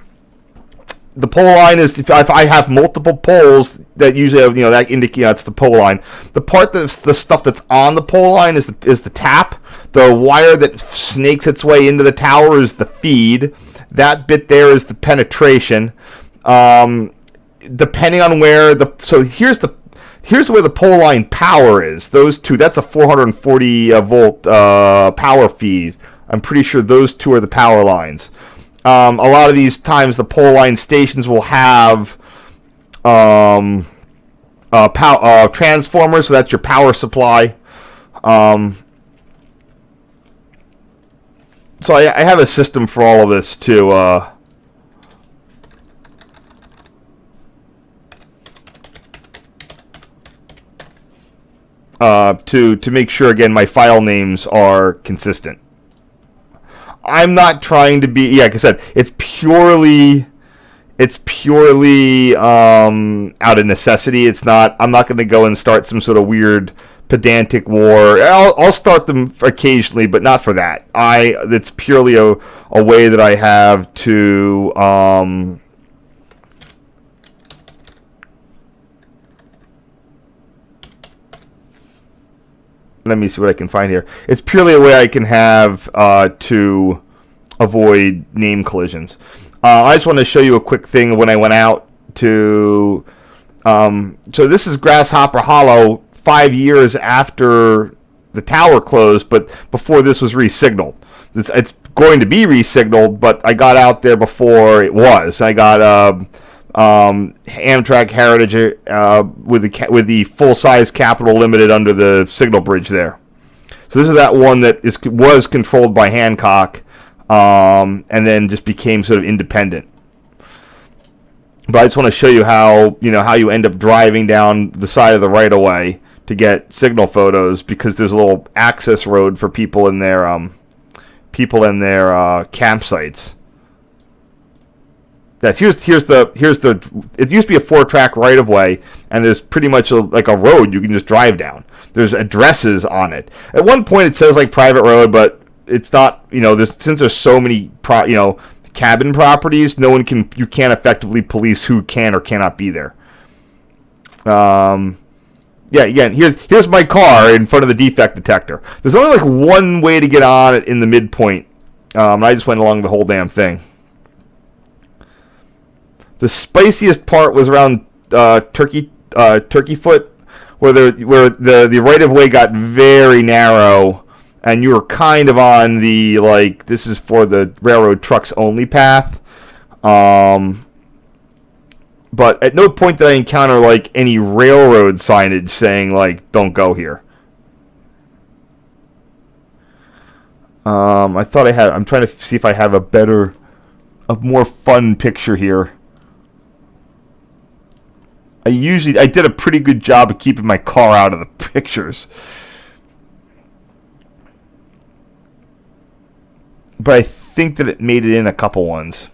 The pole line is, if I have multiple poles, that usually have, that indicates that's the pole line. The part that's the stuff that's on the pole line is the tap. The wire that snakes its way into the tower is the feed. That bit there is the penetration. Depending on where here's where the pole line power is. Those two, that's a 440 volt power feed. I'm pretty sure those two are the power lines. A lot of these times, the pole line stations will have transformers, so that's your power supply. So I have a system for all of this to make sure, again, my file names are consistent. I'm not trying to be, like I said, it's purely out of necessity. It's not. I'm not going to go and start some sort of weird pedantic war. I'll start them occasionally, but not for that. It's purely a way that I have to let me see what I can find here. It's purely a way I can have to avoid name collisions. I just want to show you a quick thing when I went out to... so this is Grasshopper Hollow 5 years after the tower closed, but before this was re-signaled. It's going to be re-signaled, but I got out there before it was. I got Amtrak Heritage with the full-size Capital Limited under the signal bridge there. So this is that one that was controlled by Hancock, and then just became sort of independent. But I just want to show you how you end up driving down the side of the right-of-way to get signal photos, because there's a little access road for people in their campsites. It used to be a 4-track right-of-way, and there's pretty much like a road you can just drive down. There's addresses on it. At one point it says like private road, but it's not. Since there's so many cabin properties, you can't effectively police who can or cannot be there. Yeah, again, here's my car in front of the defect detector. There's only like one way to get on it in the midpoint. I just went along the whole damn thing. The spiciest part was around Turkey Foot, where the right of way got very narrow, and you were kind of on the this is for the railroad trucks only path. But at no point did I encounter any railroad signage saying don't go here. I thought I had. I'm trying to see if I have a more fun picture here. I did a pretty good job of keeping my car out of the pictures. But I think that it made it in a couple ones.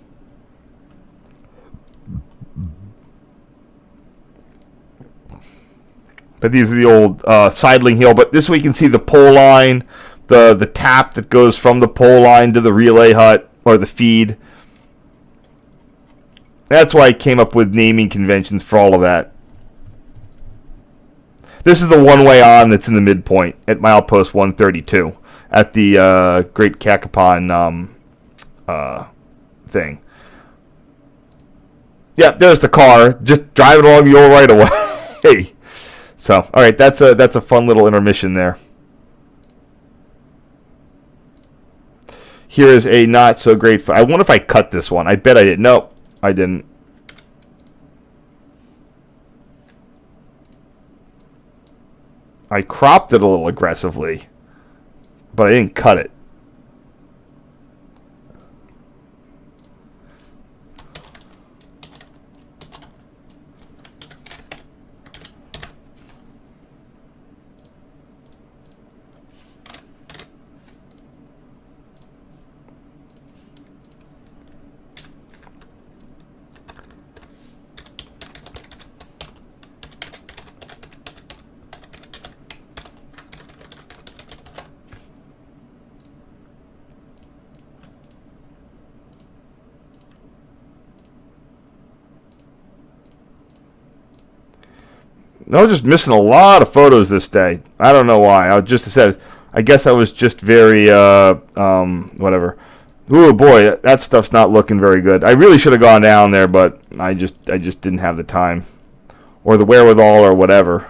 But these are the old sidling hill. But this way you can see the pole line, the tap that goes from the pole line to the relay hut or the feed. That's why I came up with naming conventions for all of that. This is the one-way on that's in the midpoint at milepost 132 at the Great Cacapon thing. Yeah, there's the car, just driving along the old right away. So, all right, that's a fun little intermission there. Here's a not so great. I wonder if I cut this one. I bet I didn't. Nope, I didn't. I cropped it a little aggressively, but I didn't cut it. I was just missing a lot of photos this day. I don't know why. I guess I was just very, whatever. Ooh, boy, that stuff's not looking very good. I really should have gone down there, but I just didn't have the time or the wherewithal or whatever.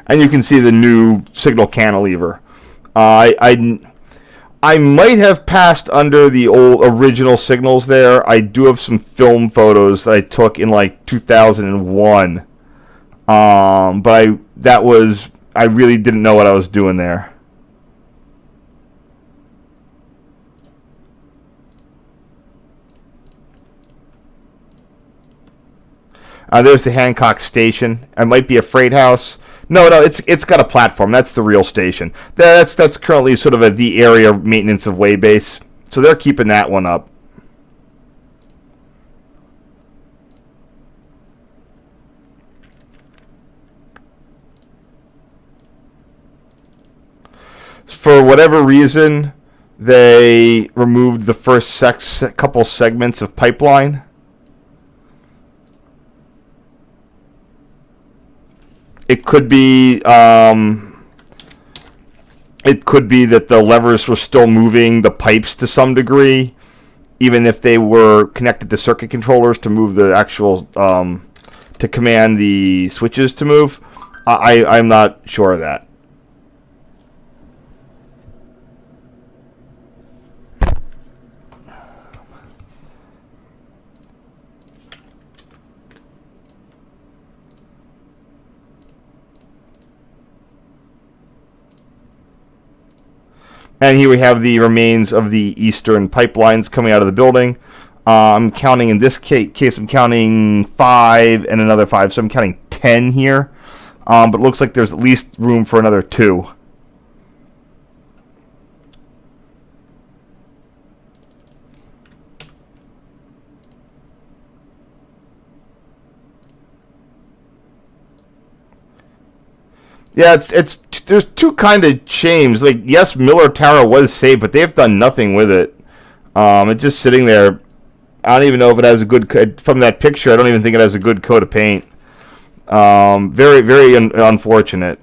And you can see the new signal cantilever. I might have passed under the old original signals there. I do have some film photos that I took in like 2001. But I really didn't know what I was doing there. There's the Hancock station. It might be a freight house. No, it's got a platform. That's the real station. That's currently sort of the area maintenance of way base. So they're keeping that one up. For whatever reason, they removed the first couple segments of pipeline. It could be that the levers were still moving the pipes to some degree, even if they were connected to circuit controllers to move the actual to command the switches to move. I'm not sure of that. And here we have the remains of the eastern pipelines coming out of the building. I'm counting, in this case, I'm counting 5 and another 5, so I'm counting 10 here. But it looks like there's at least room for another 2. Yeah, there's two kind of shames. Like, yes, Miller Tower was saved, but they've done nothing with it. It's just sitting there. I don't even know if it has a good from that picture. I don't even think it has a good coat of paint. Very, very unfortunate.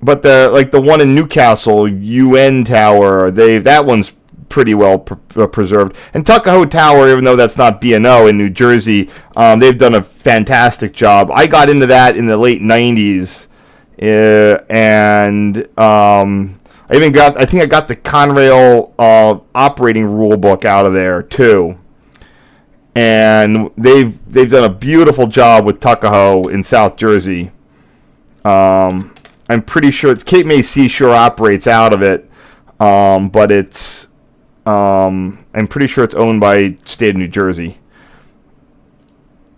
But the one in Newcastle, UN Tower, that one's pretty well preserved. And Tuckahoe Tower, even though that's not B&O in New Jersey, they've done a fantastic job. I got into that in the late 90s, and I think I got the Conrail operating rule book out of there too. And they've done a beautiful job with Tuckahoe in South Jersey. I'm pretty sure Cape May Seashore operates out of it, but it's I'm pretty sure it's owned by state of New Jersey.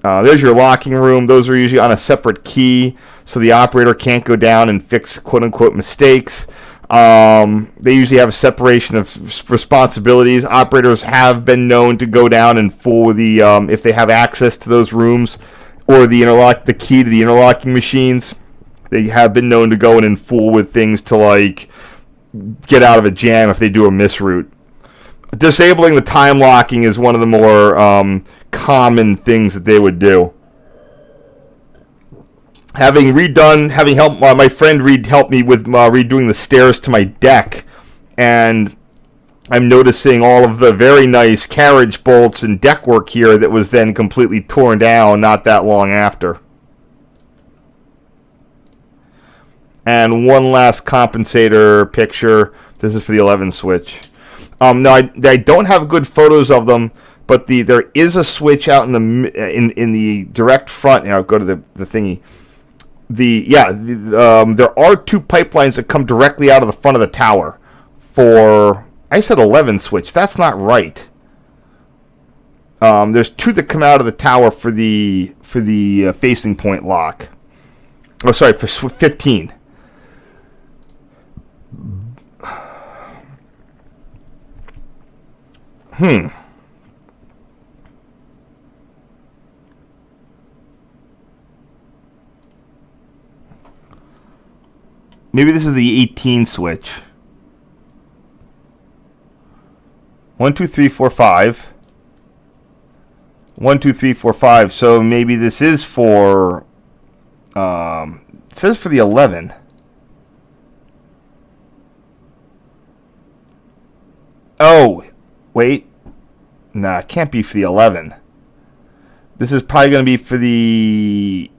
There's your locking room. Those are usually on a separate key, so the operator can't go down and fix quote-unquote mistakes. They usually have a separation of responsibilities. Operators have been known to go down and fool the if they have access to those rooms or the key to the interlocking machines. They have been known to go in and fool with things to like get out of a jam if they do a misroute. Disabling the time locking is one of the more common things that they would do. Having helped my friend help me with redoing the stairs to my deck, and I'm noticing all of the very nice carriage bolts and deck work here that was then completely torn down not that long after. And one last compensator picture. This is for the 11 switch. No, I don't have good photos of them, but there is a switch out in the direct front. Now go to the thingy. There are two pipelines that come directly out of the front of the tower. I said 11 switch. That's not right. There's two that come out of the tower for the facing point lock. Oh, sorry, for 15. Maybe this is the 18 switch. 1, 2, 3, 4, 5. 1, 2, 3, 4, 5. So maybe this is for. It says for the 11. Oh, wait. Nah, it can't be for the 11. This is probably going to be for the.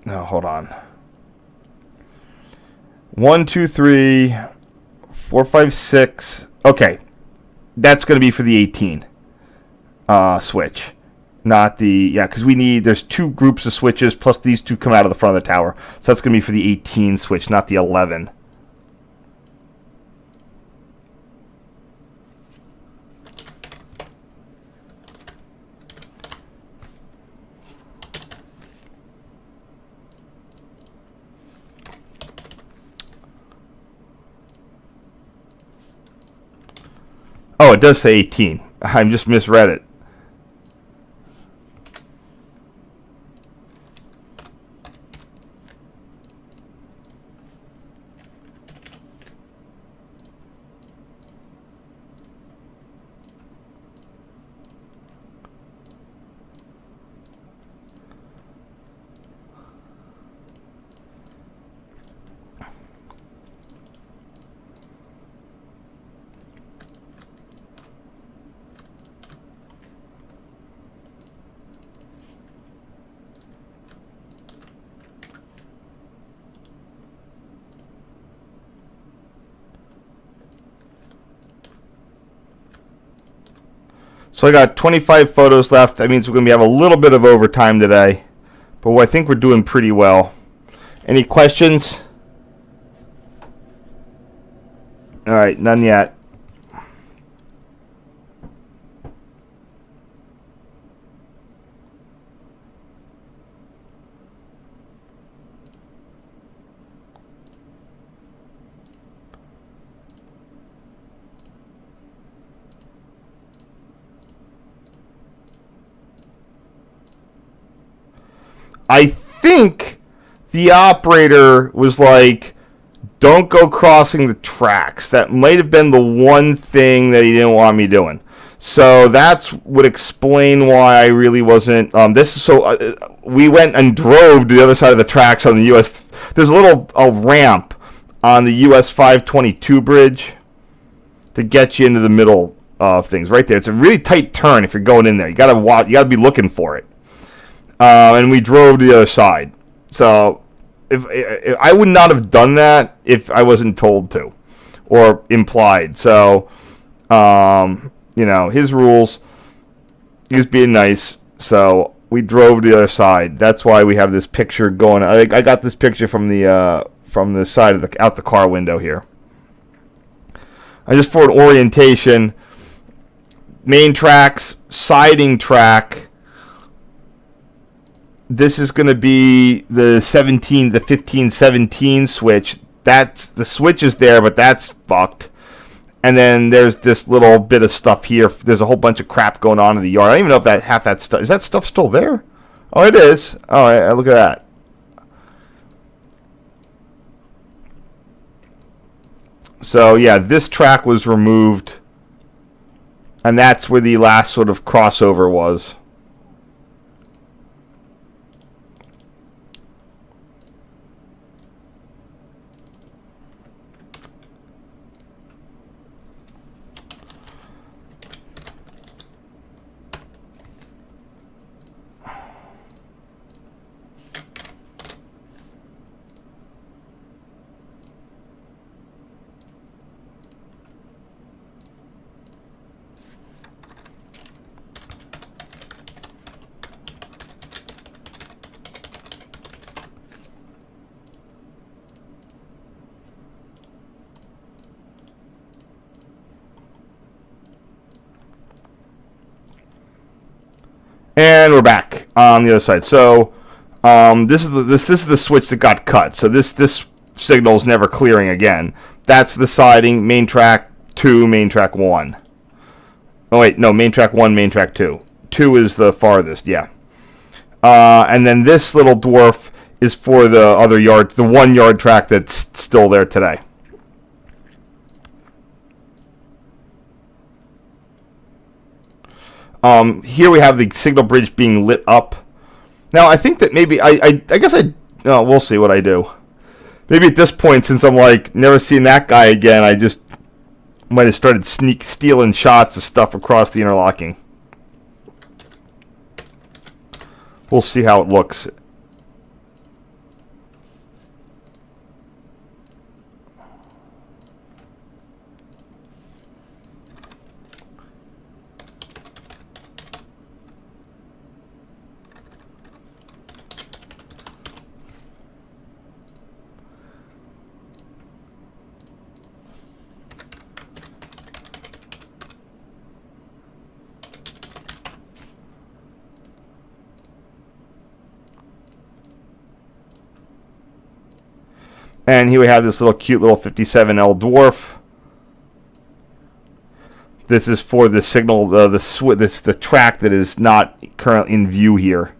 No, hold on. 1, 2, 3, 4, 5, 6. Okay. That's going to be for the 18 switch. Not the... Yeah, because there's two groups of switches, plus these two come out of the front of the tower. So that's going to be for the 18 switch, not the 11. Oh, it does say 18. I just misread it. So I got 25 photos left. That means we're going to have a little bit of overtime today. But I think we're doing pretty well. Any questions? All right, none yet. I think the operator was like, don't go crossing the tracks. That might have been the one thing that he didn't want me doing. So that's would explain why I really wasn't. We went and drove to the other side of the tracks on the US. There's a ramp on the US 522 bridge to get you into the middle of things. Right there. It's a really tight turn if you're going in there. You gotta be looking for it. And we drove to the other side. So if I would not have done that if I wasn't told to or implied. So, his rules. He was being nice. So we drove to the other side. That's why we have this picture going. I got this picture from the side of out the car window here. I just for an orientation. Main tracks, siding track. This is going to be the 1517 switch. That's the switch is there, but that's fucked. And then there's this little bit of stuff here. There's a whole bunch of crap going on in the yard. I don't even know if that half that stuff is that stuff still there. Oh, it is. All right, look at that. So yeah, this track was removed, and that's where the last sort of crossover was. And we're back on the other side. So this is the switch that got cut. So this signal's never clearing again. That's the siding, main track 2, main track 1. Oh wait, no, main track 1, main track 2. 2 is the farthest, yeah. And then this little dwarf is for the other yard, the 1 yard track that's still there today. Here we have the signal bridge being lit up. Now, I think that maybe, I guess we'll see what I do. Maybe at this point, since I'm like, never seeing that guy again, I just might have started stealing shots of stuff across the interlocking. We'll see how it looks. And here we have this little cute little 57L dwarf. This is for the signal, the track that is not currently in view here.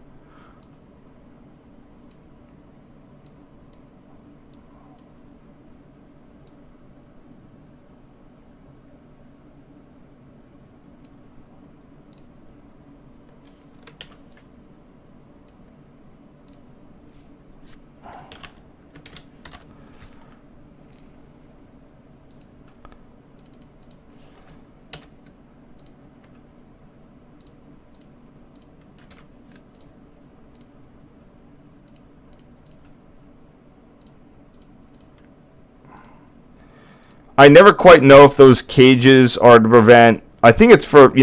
I never quite know if those cages are to prevent, I think it's for,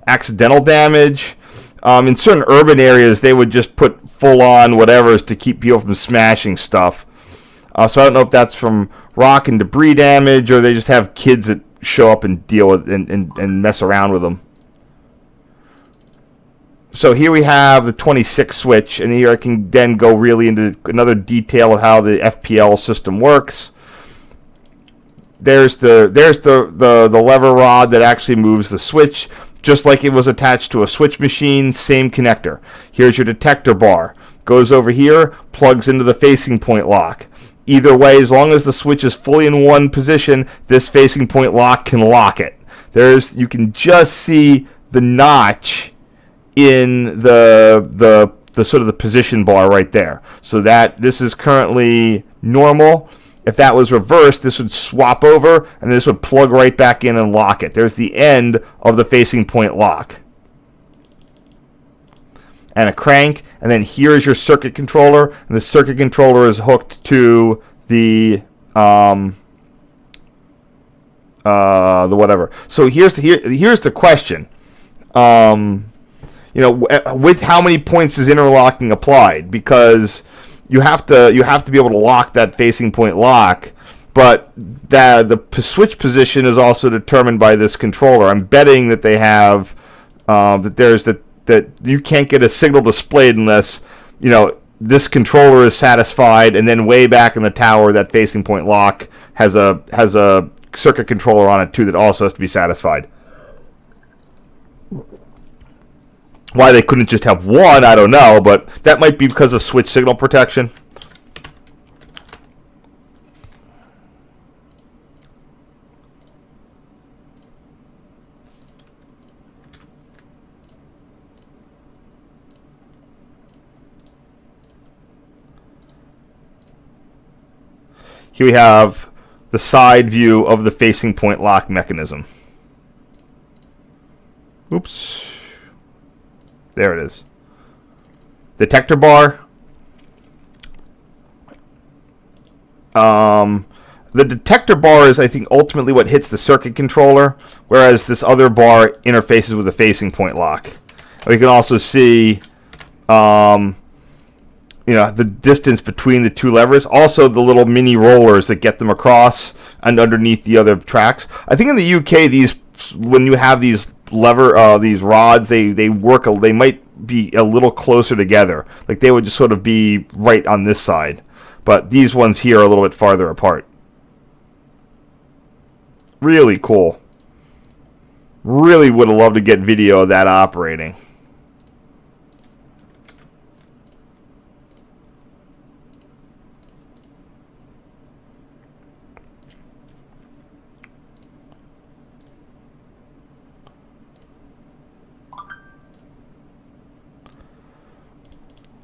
accidental damage. In certain urban areas, they would just put full-on whatevers to keep people from smashing stuff. So I don't know if that's from rock and debris damage, or they just have kids that show up and deal with and mess around with them. So here we have the 26 switch, and here I can then go really into another detail of how the FPL system works. There's the lever rod that actually moves the switch, just like it was attached to a switch machine, same connector. Here's your detector bar. Goes over here, plugs into the facing point lock. Either way, as long as the switch is fully in one position, this facing point lock can lock it. You can just see the notch in the sort of the position bar right there. So that this is currently normal. If that was reversed, this would swap over, and this would plug right back in and lock it. There's the end of the facing point lock. And a crank, and then here's your circuit controller, and the circuit controller is hooked to the whatever. So here's the question. With how many points is interlocking applied? Because you have to be able to lock that facing point lock, but the switch position is also determined by this controller. I'm betting that they have that you can't get a signal displayed unless you know, this controller is satisfied, and then way back in the tower, that facing point lock has a circuit controller on it too that also has to be satisfied. Why they couldn't just have one, I don't know, but that might be because of switch signal protection. Here we have the side view of the facing point lock mechanism. Oops. There it is. Detector bar. The detector bar is, I think, ultimately what hits the circuit controller, whereas this other bar interfaces with the facing point lock. We can also see you know, the distance between the two levers. Also, the little mini rollers that get them across and underneath the other tracks. I think in the UK, these, when you have these these rods, they work. They might be a little closer together. Like they would just sort of be right on this side, but these ones here are a little bit farther apart. Really cool. Really would have loved to get video of that operating.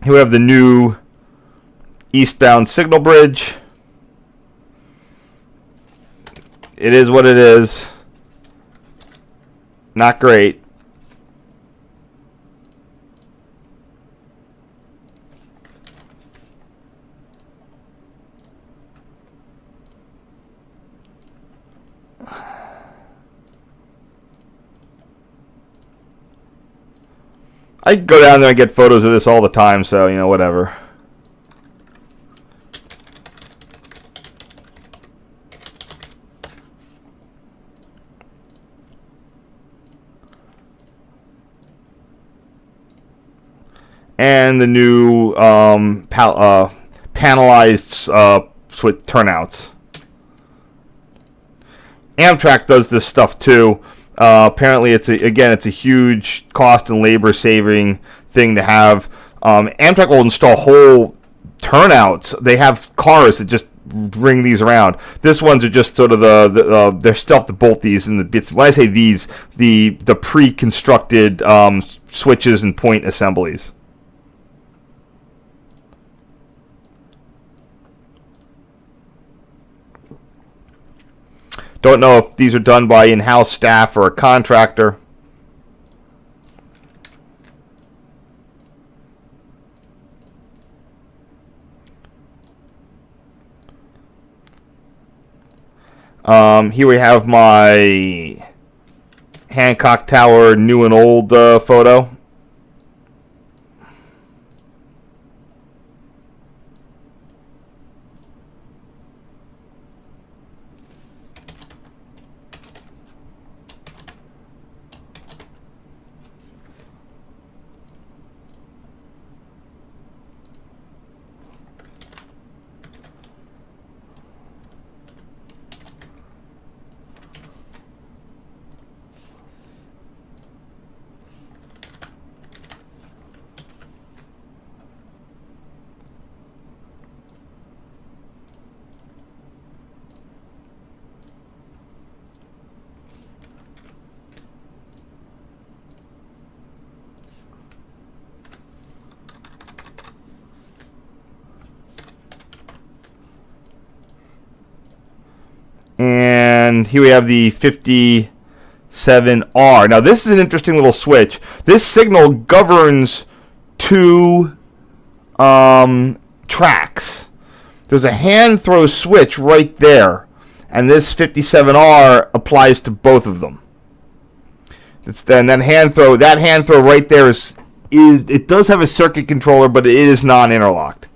Here we have the new eastbound signal bridge. It is what it is. Not great. I go down there and get photos of this all the time, so, you know, whatever. And the new panelized switch turnouts. Amtrak does this stuff too. Apparently, it's a huge cost and labor saving thing to have. Amtrak will install whole turnouts. They have cars that just bring these around. This ones are just sort of they're stuff to bolt these in the bits. When I say these, the pre-constructed switches and point assemblies. Don't know if these are done by in-house staff or a contractor. Here we have my Hancock Tower new and old photo. And here we have the 57R. Now this is an interesting little switch. This signal governs two tracks. There's a hand throw switch right there, and this 57R applies to both of them. Then that hand throw right there is it does have a circuit controller, but it is non-interlocked.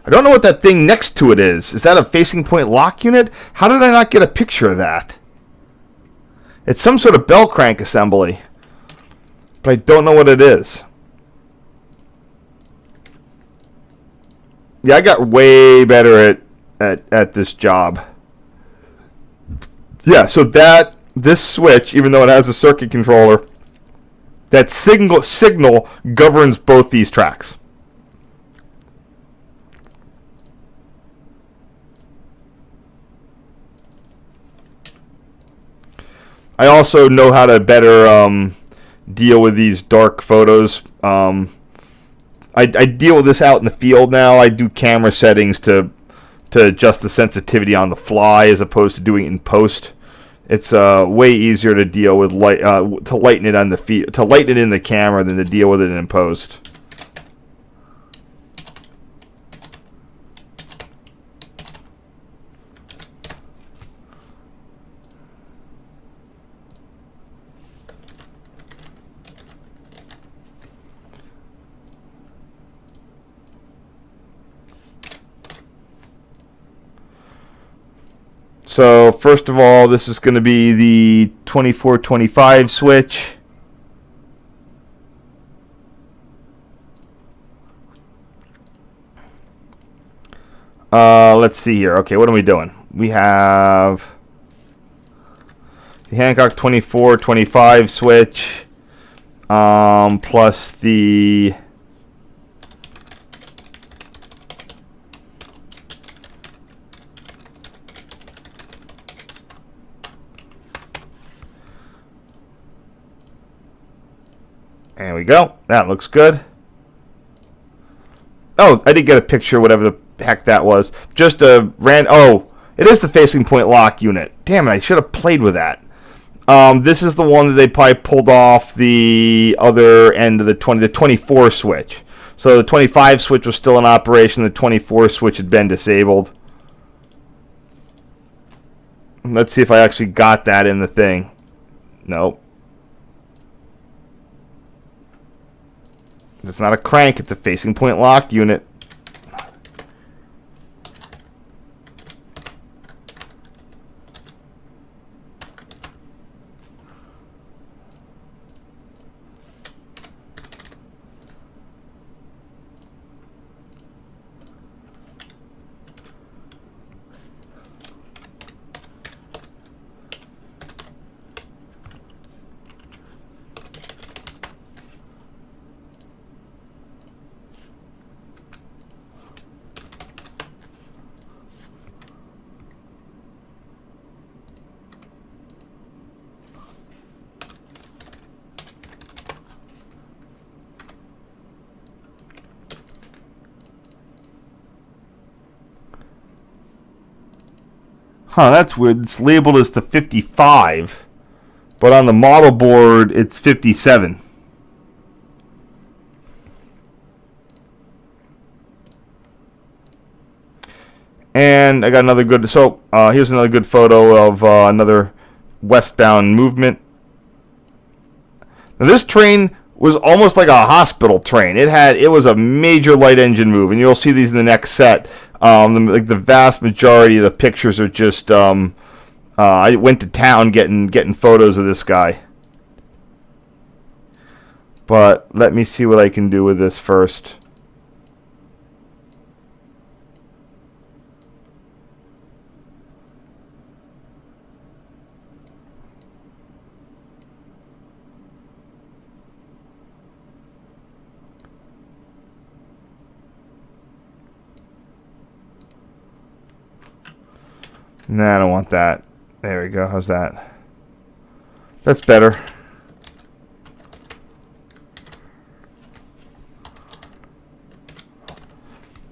I don't know what that thing next to it is. Is that a facing point lock unit? How did I not get a picture of that? It's some sort of bell crank assembly, but I don't know what it is. Yeah, I got way better at this job. Yeah, so this switch, even though it has a circuit controller, that signal governs both these tracks. I also know how to better deal with these dark photos. I deal with this out in the field now. I do camera settings to adjust the sensitivity on the fly as opposed to doing it in post. It's way easier to deal with to lighten it on the to lighten it in the camera than to deal with it in post. So first of all, this is going to be the 24-25 switch. Let's see here. Okay, what are we doing? We have the Hancock 24-25 switch plus the there we go. That looks good. Oh, I did get a picture, whatever the heck that was. Just a oh, it is the facing point lock unit. Damn it, I should have played with that. This is the one that they probably pulled off the other end of the 24 switch. So the 25 switch was still in operation. The 24 switch had been disabled. Let's see if I actually got that in the thing. Nope. It's not a crank, it's a facing point lock unit. Huh, that's weird. It's labeled as the 55, but on the model board it's 57. And I got another good, so here's another good photo of another westbound movement. Now this train was almost like a hospital train. It was a major light engine move, and you'll see these in the next set. Like the vast majority of the pictures are just I went to town getting photos of this guy. But let me see what I can do with this first. Nah, I don't want that. There we go. How's that? That's better.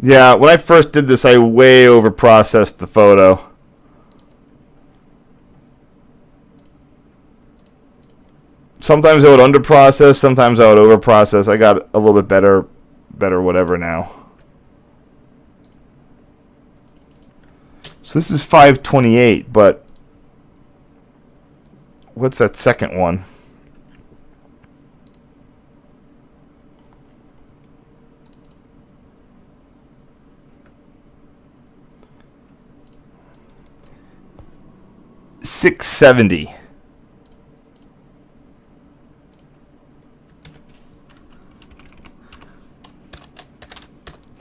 Yeah, when I first did this, I way overprocessed the photo. Sometimes I would underprocess, sometimes I would overprocess. I got a little bit better whatever now. So this is 528, but what's that second one? 670.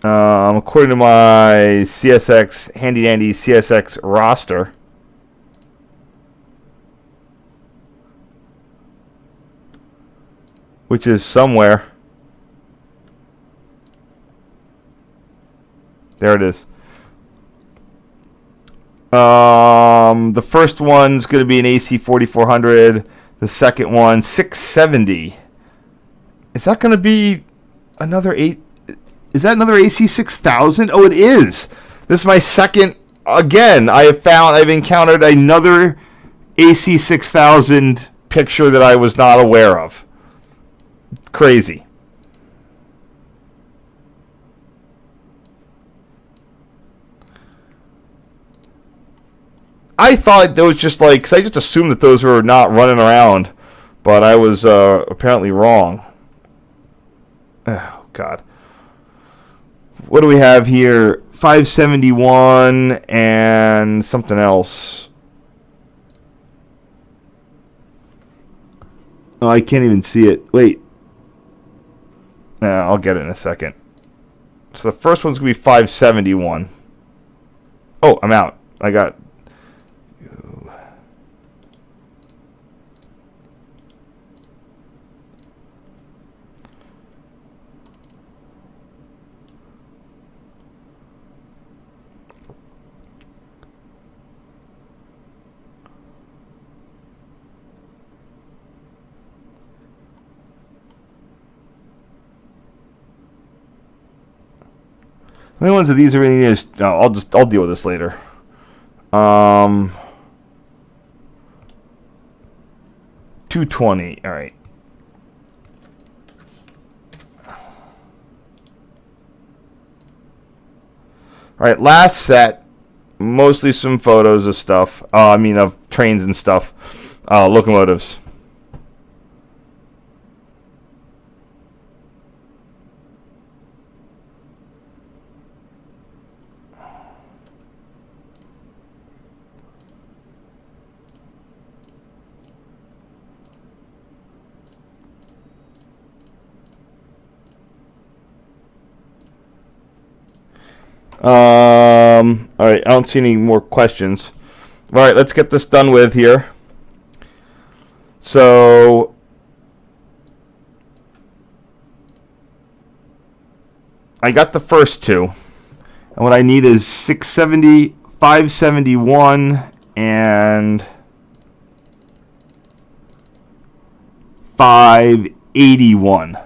According to my CSX handy dandy CSX roster, which is somewhere. There it is. The first one's going to be an AC 4400. The second one, 670. Is that going to be another 8? Is that another AC 6000? Oh, it is. This is my second. Again, I've encountered another AC 6000 picture that I was not aware of. Crazy. I thought that was just like, because I just assumed that those were not running around, but I was apparently wrong. Oh, God. What do we have here? 571 and something else. Oh, I can't even see it. Wait. I'll get it in a second. So the first one's going to be 571. Oh, I'm out. I got... How many ones of these are in here? I'll deal with this later. 220. All right. All right. Last set. Mostly some photos of stuff. Of trains and stuff. Locomotives. All right, I don't see any more questions. All right, let's get this done with here. So, I got the first two. And what I need is 670, 571, and 581.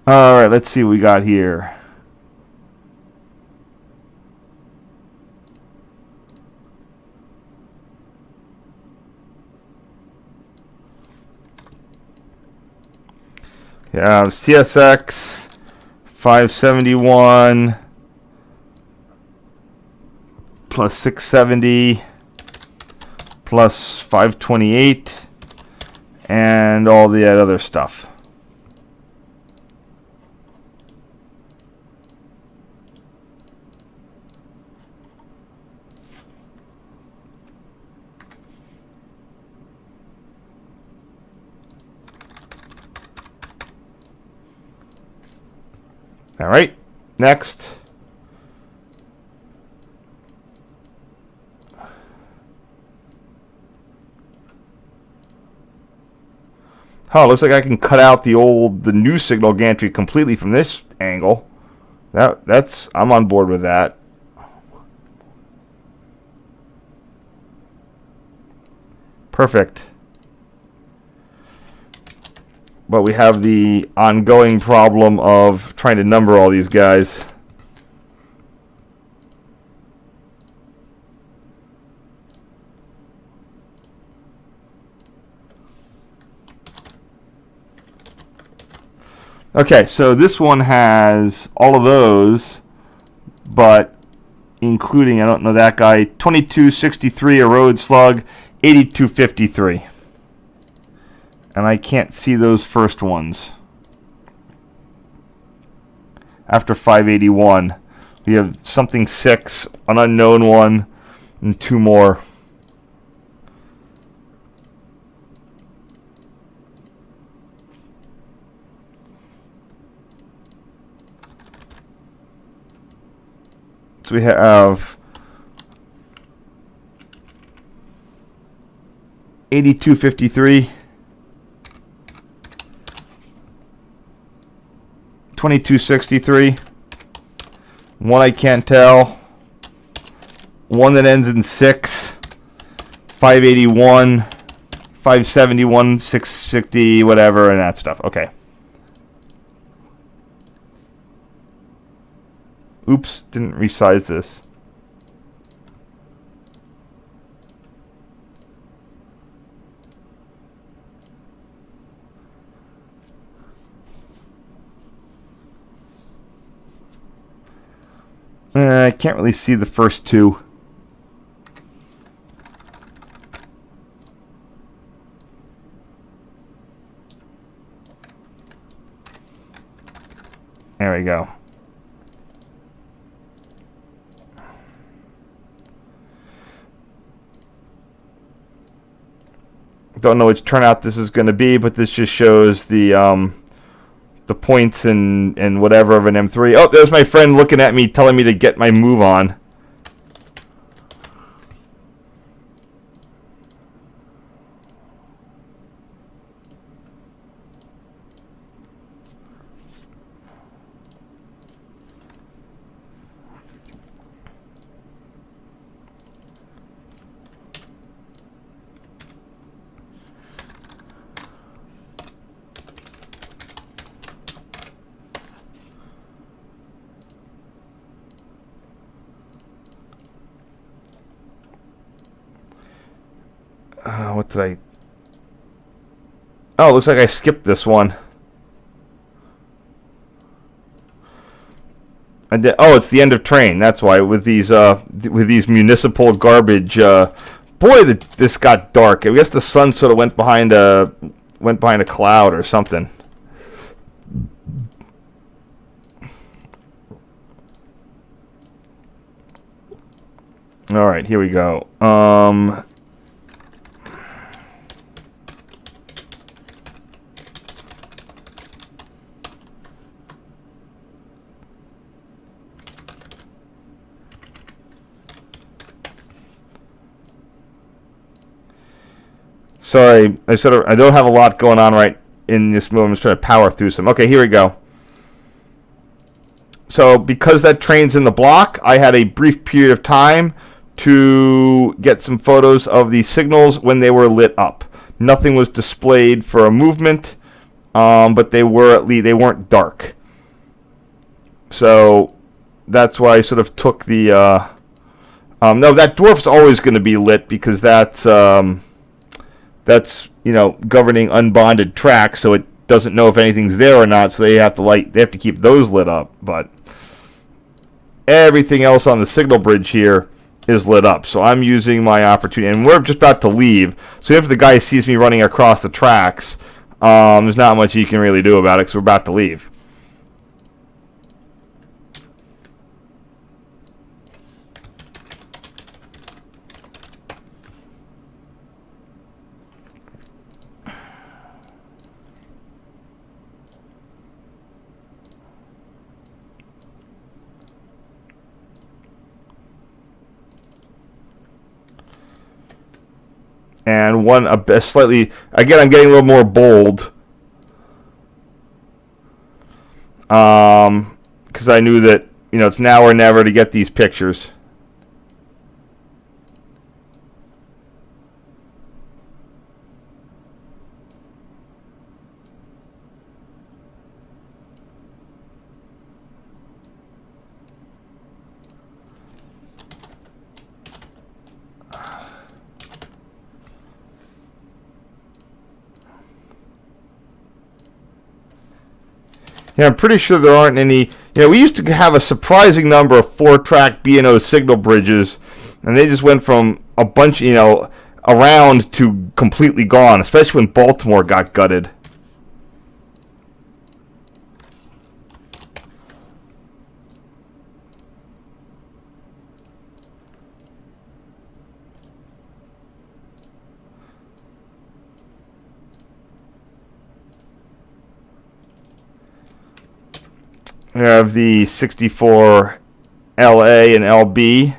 All right, let's see what we got here. Yeah, CSX 571 plus 670 plus 528 and all the other stuff. All right, next. Oh, looks like I can cut out the new signal gantry completely from this angle. I'm on board with that. Perfect. But we have the ongoing problem of trying to number all these guys. Okay, so this one has all of those, but including, I don't know that guy, 2263, a road slug, 8253. And I can't see those first ones. After 581, we have something 6, an unknown one, and 2 more. So we have 8253, 2263, one I can't tell, one that ends in 6, 581, 571, 660, whatever, and that stuff. Okay. Oops, didn't resize this. I can't really see the first 2. There we go. Don't know which turnout this is going to be, but this just shows the points and whatever of an M3. Oh, there's my friend looking at me, telling me to get my move on. What did I... Oh, it looks like I skipped this one. Oh, it's the end of train. That's why with these municipal garbage. Boy, this got dark. I guess the sun sort of went behind a cloud or something. All right, here we go. Sorry, I don't have a lot going on right in this move. I'm just trying to power through some. Okay, here we go. So because that train's in the block, I had a brief period of time to get some photos of the signals when they were lit up. Nothing was displayed for a movement, but they weren't dark. So that's why I sort of took the. No, that dwarf's always going to be lit because that's governing unbonded tracks, so it doesn't know if anything's there or not. So they have to keep those lit up. But everything else on the signal bridge here is lit up. So I'm using my opportunity, and we're just about to leave. So if the guy sees me running across the tracks, there's not much he can really do about it because we're about to leave. And slightly, again, I'm getting a little more bold. Because I knew that, it's now or never to get these pictures. Yeah, I'm pretty sure there aren't any. We used to have a surprising number of 4-track B&O signal bridges, and they just went from a bunch, around to completely gone, especially when Baltimore got gutted. We have the 64 LA and LB.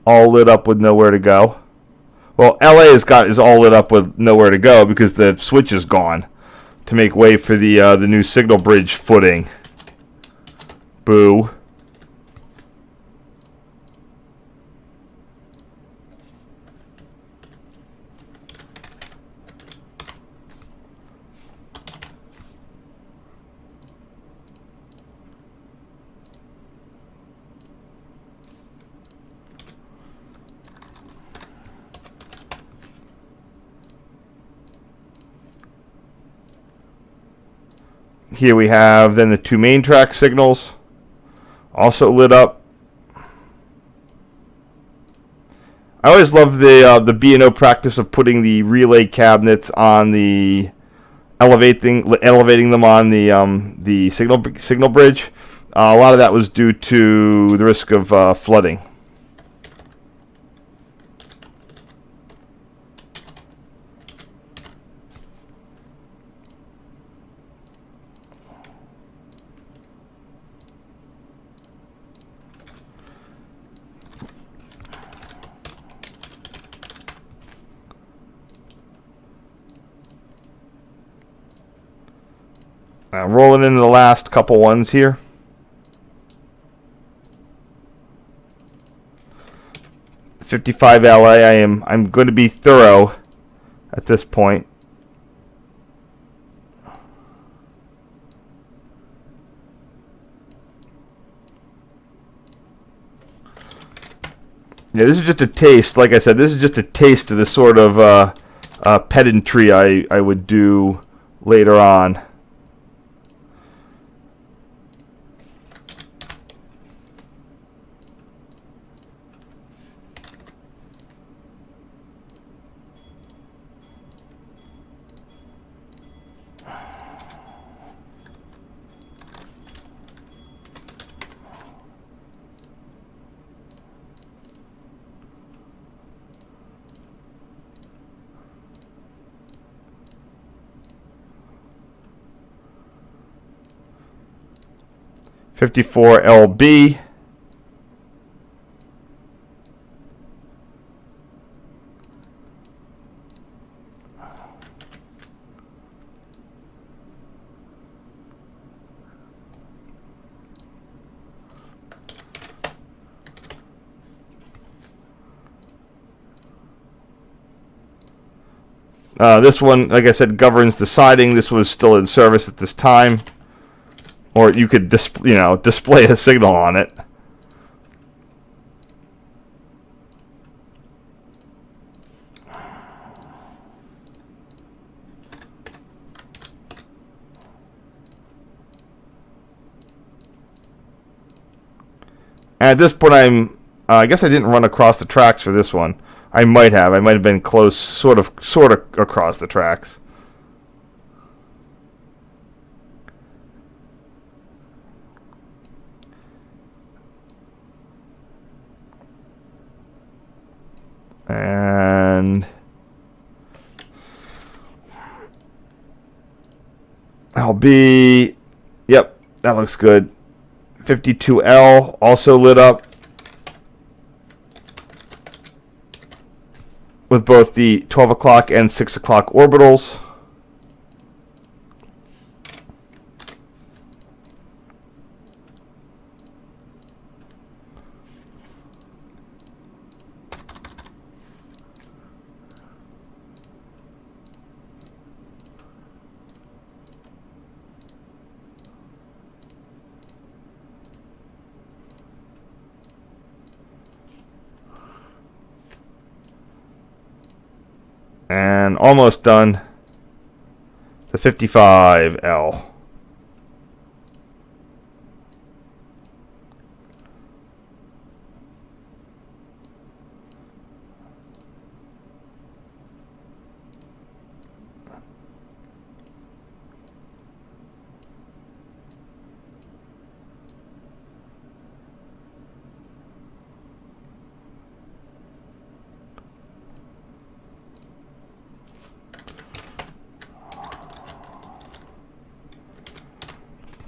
All lit up with nowhere to go. Well, LA is all lit up with nowhere to go because the switch is gone to make way for the new signal bridge footing. Boo. Here we have then the 2 main track signals, also lit up. I always love the B&O practice of putting the relay cabinets on the elevating them on the signal bridge. A lot of that was due to the risk of flooding. Rolling into the last couple ones here. .55 LA. I'm going to be thorough at this point. Yeah, this is just a taste. Like I said, this is just a taste of the sort of pedantry I would do later on. .54 LB. This one, like I said, governs the siding. This was still in service at this time. Or you could display a signal on it. And at this point, I guess I didn't run across the tracks for this one. I might have. I might have been close, sort of across the tracks. And yep, that looks good. 52L also lit up with both the 12 o'clock and 6 o'clock orbitals. And almost done. The 55L.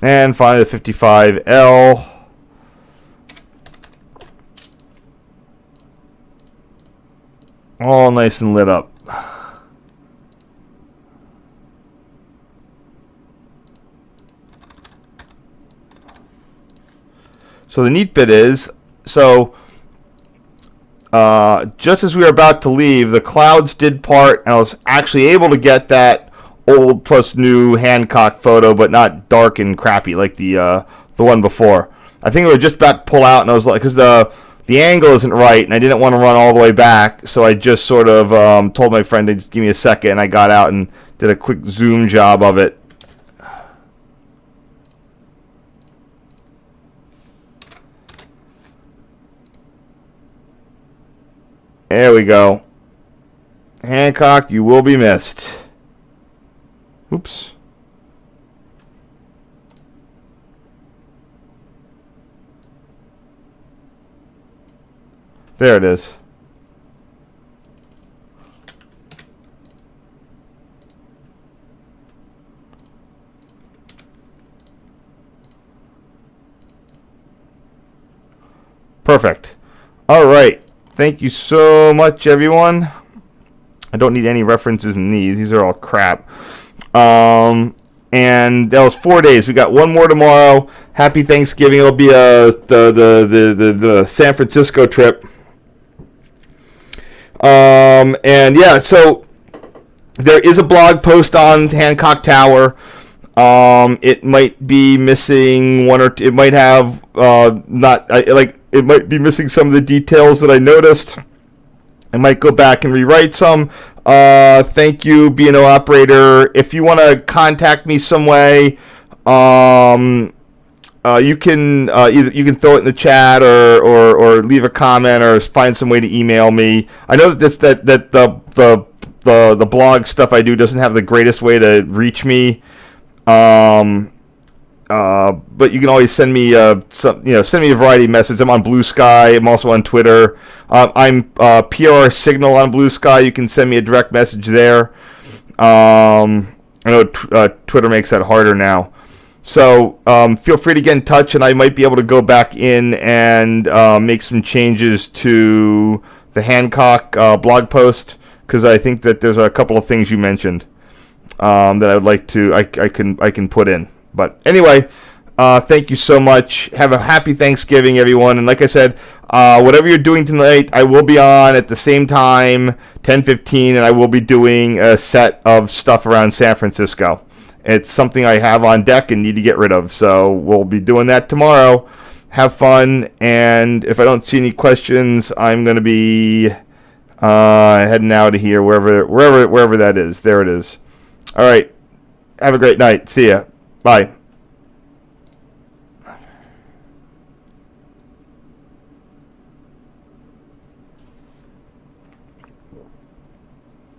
And finally the 55L. All nice and lit up. So the neat bit is, just as we were about to leave, the clouds did part, and I was actually able to get that old plus new Hancock photo, but not dark and crappy like the one before. I think we were just about to pull out, and I was like, because the angle isn't right, and I didn't want to run all the way back, so I just sort of told my friend to just give me a second, and I got out and did a quick zoom job of it. There we go. Hancock, you will be missed. Oops. There it is. Perfect. All right. Thank you so much, everyone. I don't need any references in these. These are all crap. And that was 4 days. We got one more tomorrow. Happy Thanksgiving. It'll be the San Francisco trip. And yeah, so there is a blog post on Hancock Tower. It might be missing one or two. It might have it might be missing some of the details that I noticed. I might go back and rewrite some. Thank you, B&O operator. If you want to contact me some way, you can either you can throw it in the chat or leave a comment or find some way to email me. I know that the blog stuff I do doesn't have the greatest way to reach me. But you can always send me send me a variety of messages. I'm on Blue Sky. I'm also on Twitter. I'm PR Signal on Blue Sky. You can send me a direct message there. I know Twitter makes that harder now. So feel free to get in touch, and I might be able to go back in and make some changes to the Hancock blog post, because I think that there's a couple of things you mentioned that I would like to I can put in. But anyway, thank you so much. Have a happy Thanksgiving, everyone. And like I said, whatever you're doing tonight, I will be on at the same time, 10:15, and I will be doing a set of stuff around San Francisco. It's something I have on deck and need to get rid of. So we'll be doing that tomorrow. Have fun. And if I don't see any questions, I'm going to be heading out of here, wherever that is. There it is. All right. Have a great night. See ya. Bye.